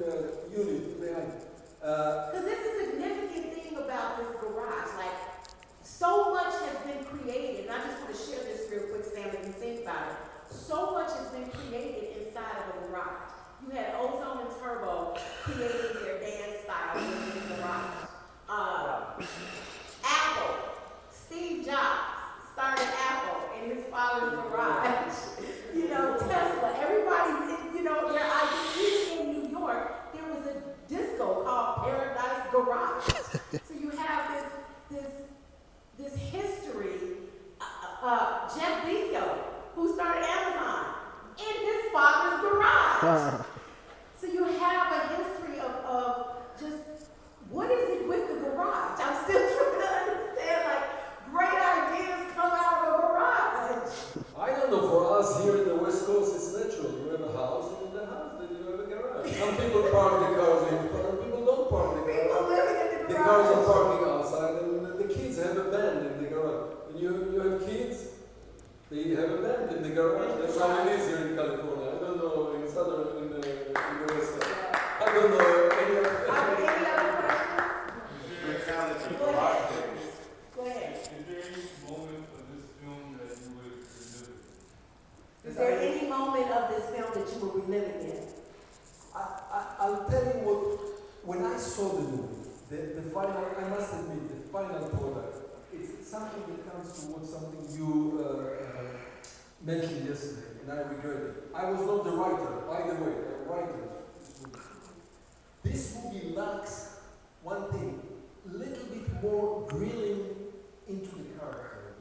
a unit behind. Because there's a significant thing about this garage. Like, so much has been created, and I just want to share this real quick, Sam, if you think about it. So much has been created inside of a garage. You had Ozone and Turbo creating their dance style in the garage. Apple, Steve Jobs started Apple in his father's garage. You know, Tesla, everybody's in, you know, their ideas in New York. There was a disco called Paradise Garage. So you have this history. Jeff Bezos, who started Amazon, in his father's garage. So you have a history of just, what is it with the garage? I'm still trying to understand, like, great ideas come out of a garage. I don't know, for us here in the West Coast, it's natural. You have a house, and in the house, then you have a garage. Some people park the cars in front, and people don't park the People cars. living in the The garage. cars are parking outside, and the kids have a band in the garage. When you have kids, they have a band in the garage. That's how it is here in California. I don't know in southern, in the West Coast. I don't know any other. Any other questions? Great talented Go garage ahead. days. Go ahead. Is there any moment of this film that you would revisit? Is there any moment of this film that you will be living in? I'll tell you what, when I saw the movie, the final, I must admit, the final product, it's something that comes towards something you mentioned yesterday, and I regret it. I was not the writer, by the way, the writer. This movie lacks one thing, a little bit more grilling into the character.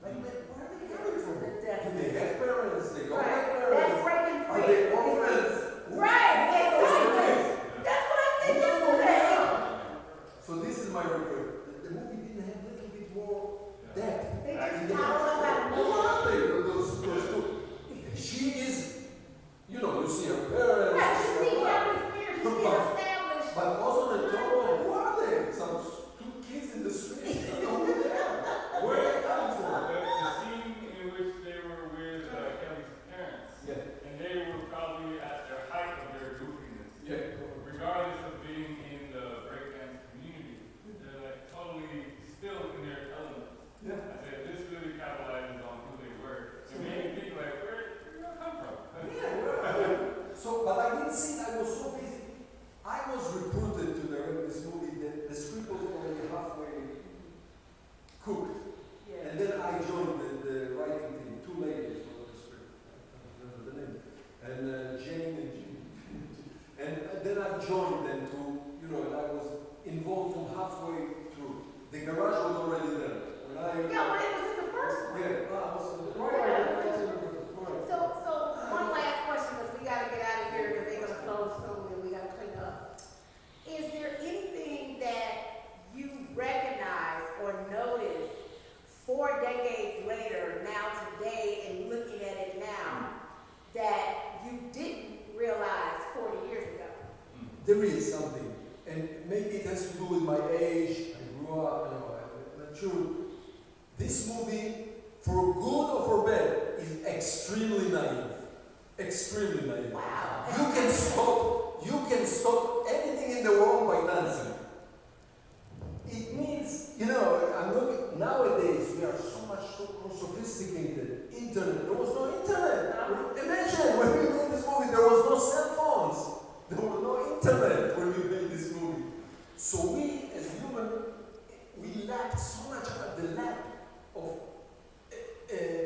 Like, where are they coming from? Do they have parents? They don't have That's parents? Breakin Are they orphans? Right, exactly. That's what I said yesterday. So this is my regret. The movie didn't have a little bit more depth. They in just the told us about Who are they, those two? She is, you know, you see her parents. Right, you her see mom. Captain Spears, you see established. But also the trouble, who are they? Some two kids in the street. I don't know who they are. Where are they coming from? The scene in which they were with Kelly's parents, Yeah. and they were probably at their height of their goofiness. Yeah. Regardless of being in the breakdance community, they're like totally still in their element. Yeah. I said, this really capitalizes on who they were. It made me think like, where did you come from? Yeah. So, but I didn't see it. I was so busy. I was recruited to direct this movie. The script was already halfway cooked. Yeah. And then I joined the writing team, two ladies wrote the script. I don't remember the name. And Jane and Jean. And then I joined them to, you know, and I was involved from halfway through. The garage was already there. When Yeah, but it was in the first one. Yeah, so So one last question, because we gotta get out of here, because they're gonna close soon, and we gotta clean up. Is there anything that you recognize or notice 4 decades later, now today, and looking at it now, that you didn't realize 40 years ago? there is something, and maybe it has to do with my age. I grew up, you know, I'm not sure. This movie, for good or for bad, is extremely naive. Extremely naive. Wow. You can stop anything in the world by dancing. It means, you know, I'm looking, nowadays we are so much so sophisticated. Internet, there was no internet. Imagine when we made this movie, there was no cell phones. There was no internet when we made this movie. So we, as humans, we lacked so much of the lack of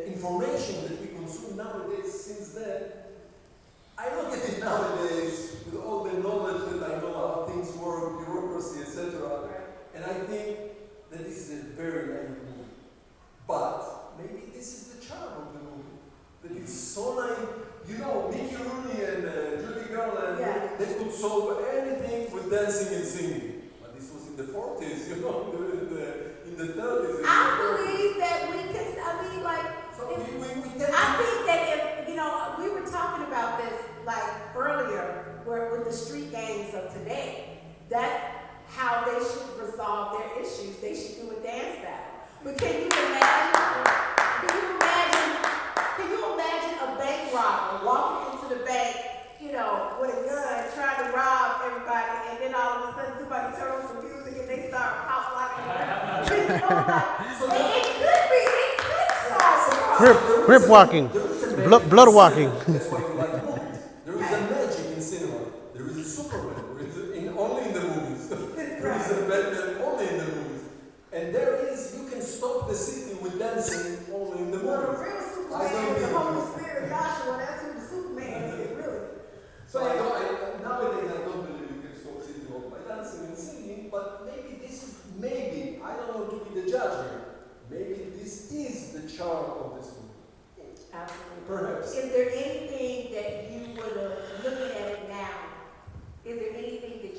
information that we consume nowadays. Since then, I look at it nowadays with all the knowledge that I know how things work, bureaucracy, etc. And I think that this is a very naive movie. But maybe this is the charm of the movie. That it's so naive. You know, Mickey Rooney and Judy Garland, Yeah. they could solve anything with dancing and singing. But in the 40s, you know, in the 30s. I believe that we can, I mean, like, So if- we I think that if, you know, we were talking about this like earlier, where with the street gangs of today, that's how they should resolve their issues. They should do a dance battle. But can you imagine? Can you imagine a bank robber walking into the bank, you know, with a gun, trying to rob everybody, and then all of a sudden somebody turns on some music and they start house locking around. You know, like, it could solve the problem. Crip walking, blood walking. That's why you like movies. There is a magic in cinema. There is a Superman. There is only in the movies. There is a Batman only in the movies. And there is, you can stop the city with dancing only in the Well, the movies. real I Superman don't is the think Holy it is. Spirit, Joshua. That's who the Superman is, really. So nowadays I don't believe you can stop city walk by dancing and singing, but maybe this is, I don't want to be the judge here. Maybe this is the charm of this movie. Absolutely. Perhaps. Is there anything that you would have, looking at it now, is there anything that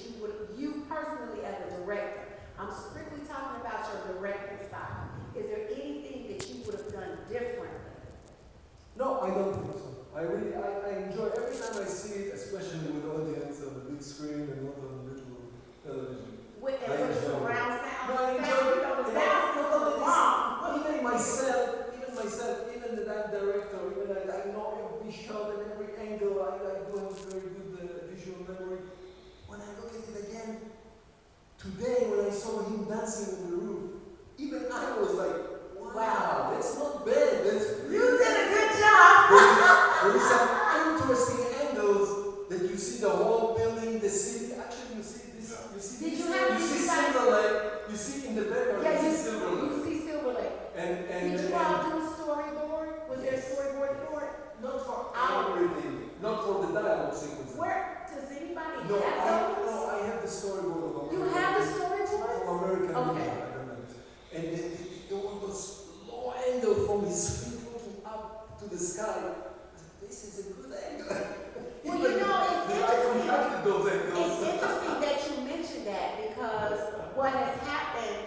you personally as a director, I'm strictly talking about your directing style, is there anything that you would have done differently? No, I don't think so. I enjoy every time I see it, especially with audience on the big screen and not on the little television. With I enjoy surround it. sound, No, I sound, enjoy you know, the it. sound is wrong. Even myself, even that director, even I know every shot and every angle, I do have very good visual memory. When I look at it again, today when I saw him dancing on the roof, even I was like, wow, that's not bad. You did a good job. There is some interesting angles that you see the whole building, the city. Actually, you see this. You see Did this. you have You see these Silver Lake. You see in the background. Yeah, you you see Silver Lake. see Silver Lake. And Did you all do a storyboard? Was there a storyboard for it? not for Our- everything, not for the dialogue sequences. Where, does anybody No, have those? I have the storyboard of You American. have the storyboard? From American Okay. Media, I don't know. And there was low angle from his feet looking up to the sky. I said, this is a good angle. Well, you know, it's I interesting. contracted those angles. It's interesting that you mentioned that because what has happened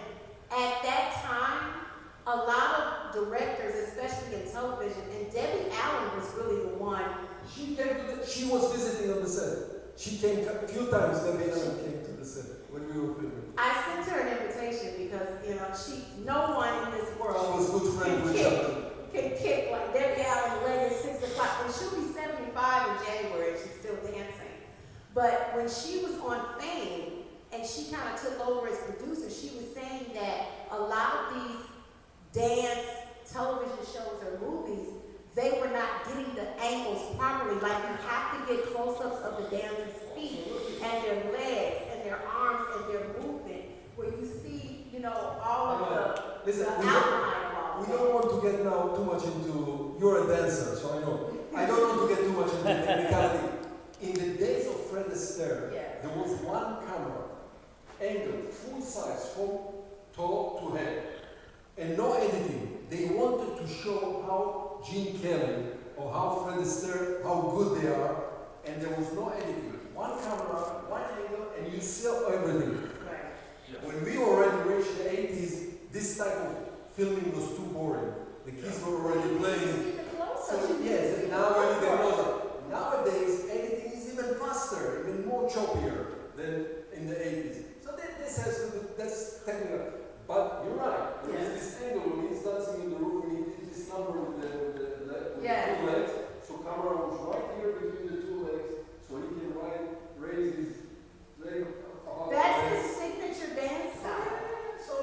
at that time, a lot of directors, especially in television, and Debbie Allen was really the one. She was visiting on the set. She came a few times, Debbie Allen came to the set when we were filming. I sent her an invitation because, you know, no one in this She world was good friend with Sheldon. can kick like Debbie Allen late at 6 o'clock. And she'll be 75 in January and she's still dancing. But when she was on Fame and she kind of took over as producer, she was saying that a lot of these dance television shows or movies, they were not getting the angles properly. Like you have to get close-ups of the dancer's feet and their legs and their arms and their movement, where you see, you know, all of the outline of all We that. don't want to get now too much into, you're a dancer, so I know. I don't want to get too much into technicality. In the days of Fred Astaire, Yes. there was one camera, angled, full size, from top to head, and no editing. They wanted to show how Gene Kelly or how Fred Astaire, how good they are, and there was no editing. One camera, one angle, and you saw everything. Right. When we already reached the 80s, this type of filming was too boring. The kids were already playing. So yes, now when they closer. Nowadays, editing is even faster, even more choppier than in the 80s. So this has to do, that's technical. But you're right. There is this angle when he's dancing in the room, when he did this number with the Yes. two legs. So camera was right here between the two legs, so he can raise his leg. That's his signature dance style. So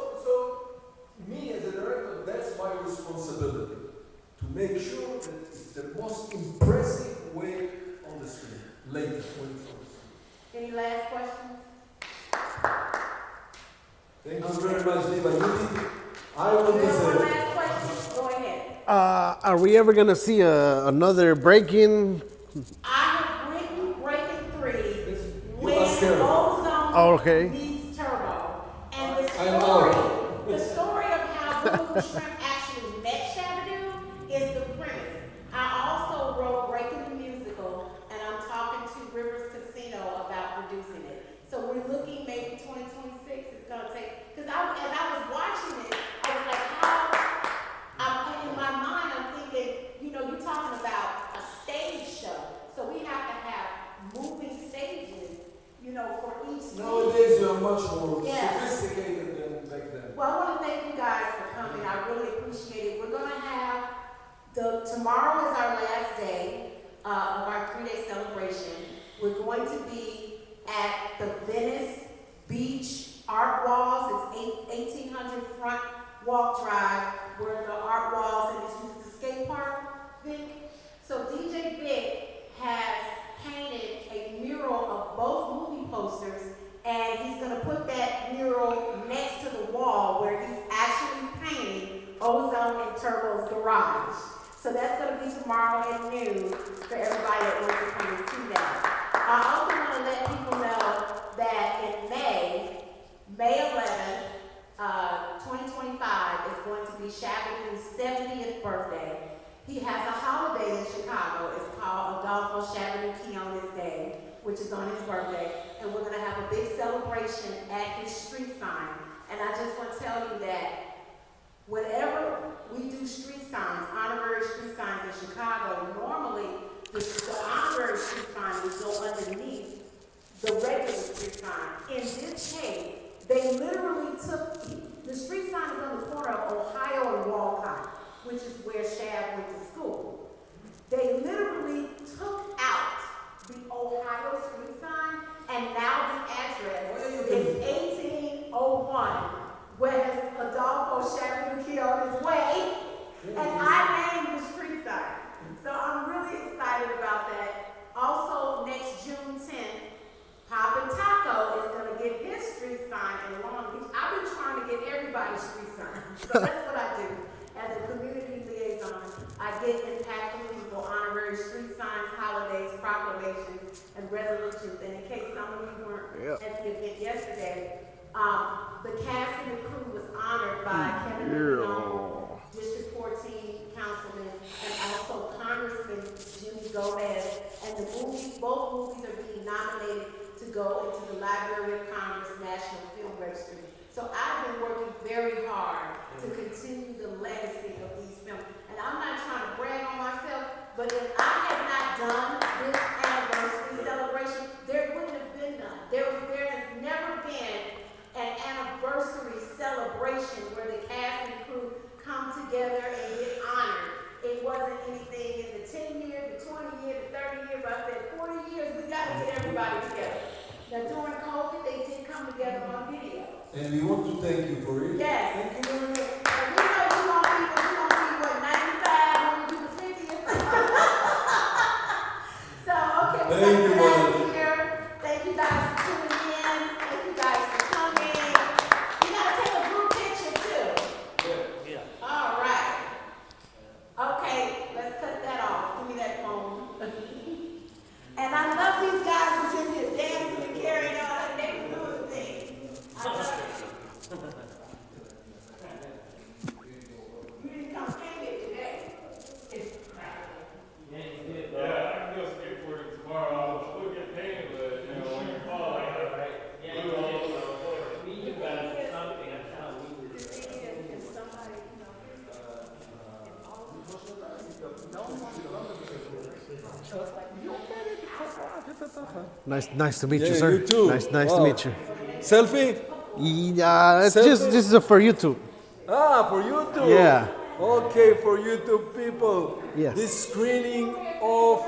me as a director, that's my responsibility, to make sure that it's the most impressive way on the screen, later when it's on the screen. Any last questions? Thank you very much, Diva. I want You to have one say, last question? Go ahead. Are we ever gonna see another Breakin? I have written Breakin' 3 when asked her. Ozone Oh, okay. meets Turbo. And the I'm story, out. the story of how Blue Shrimp actually met Shabadoo is the premise. I also wrote Breakin' the Musical, and I'm talking to Rivers Casino about producing it. So we're looking maybe 2026, it's gonna for each city. Nowadays, we are much more Yeah. sophisticated than back then. Well, I want to thank you guys for coming. I really appreciate it. We're going to have tomorrow is our last day of our 3-day celebration. We're going to be at the Venice Beach Art Walls. It's 1800 Front Walk Drive, where the art walls and it's used as a skate park, Vic. So DJ Vic has painted a mural of both movie posters, and he's going to put that mural next to the wall where he's actually painting Ozone and Turbo's garage. So that's going to be tomorrow at noon for everybody that wants to come and see that. I also want to let people know that in May 11th, 2025 is going to be Shabadoo's 70th birthday. He has a holiday in Chicago. It's called Adolfo Shabadoo Quinones Day, which is on his birthday. And we're going to have a big celebration at his street sign. And I just want to tell you that whenever we do street signs, honorary street signs in Chicago, normally the honorary street sign would go underneath the regular street sign. In this case, they literally took, the street sign is on the corner of Ohio and Walcott, which is where Shab went to school. They literally took out the Ohio street sign, and now the address is 1801 West Adolfo Shabadoo Quinones Way, and I named the street sign. So I'm really excited about that. Also, next June 10th, Papa Taco is going to get his street sign in Long Beach. I've been trying to get everybody's street sign. So that's what I do. As a community liaison, I get impactful people, honorary street signs, holidays, proclamations, and resolutions. And in case some of you weren't at the event yesterday, the cast and the crew was honored by Kevin McDonald, District 14 Councilman, and also Congressman Jimmy Gomez. And both movies are being nominated to go into the Library of Congress National Film Registry. So I've been working very hard to continue the legacy of these films. And I'm not trying to brag on myself, but if I had not done this anniversary celebration, there wouldn't have been none. There has never been an anniversary celebration where the cast and crew come together and get honored. It wasn't anything in the 10 years, the 20 years, the 30 years, but I said 40 years, we got to get everybody together. Now during COVID, they did come together on video. And we want to thank you for it. Yes. Thank you very much. And we know you want people, 95 when we do the 50th. So, okay, we're Thank you, going Mother. to here. Thank you guys for tuning in. Thank you guys for coming. You got to take a group picture too. Yeah. All right. Okay, let's cut that off. Give me that phone. And I love these guys who's in here dancing and carrying on and they were doing the thing. I love it. You didn't come hang it today. Yeah, you did. Yeah, I can go skateboarding tomorrow. I'll still get paid, but when you fall, I gotta Yeah, you glue all did. over. We you got something. That's how we To did. see if somebody, Nice to meet you, Yeah, sir. you too. Nice Wow. to meet you. Selfie? Yeah, it's Selfie? just this is for YouTube. Ah, for YouTube. Yeah. Okay, for YouTube people. Yes. This screening of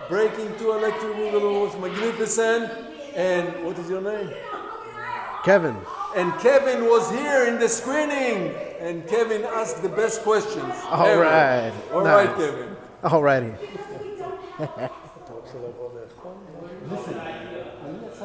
Breaking 2 Electric Boogaloo was magnificent. And what is your name? Kevin. And Kevin was here in the screening. And Kevin asked the best questions. All ever. right. All Nice. right, Kevin. Alrighty. Listen.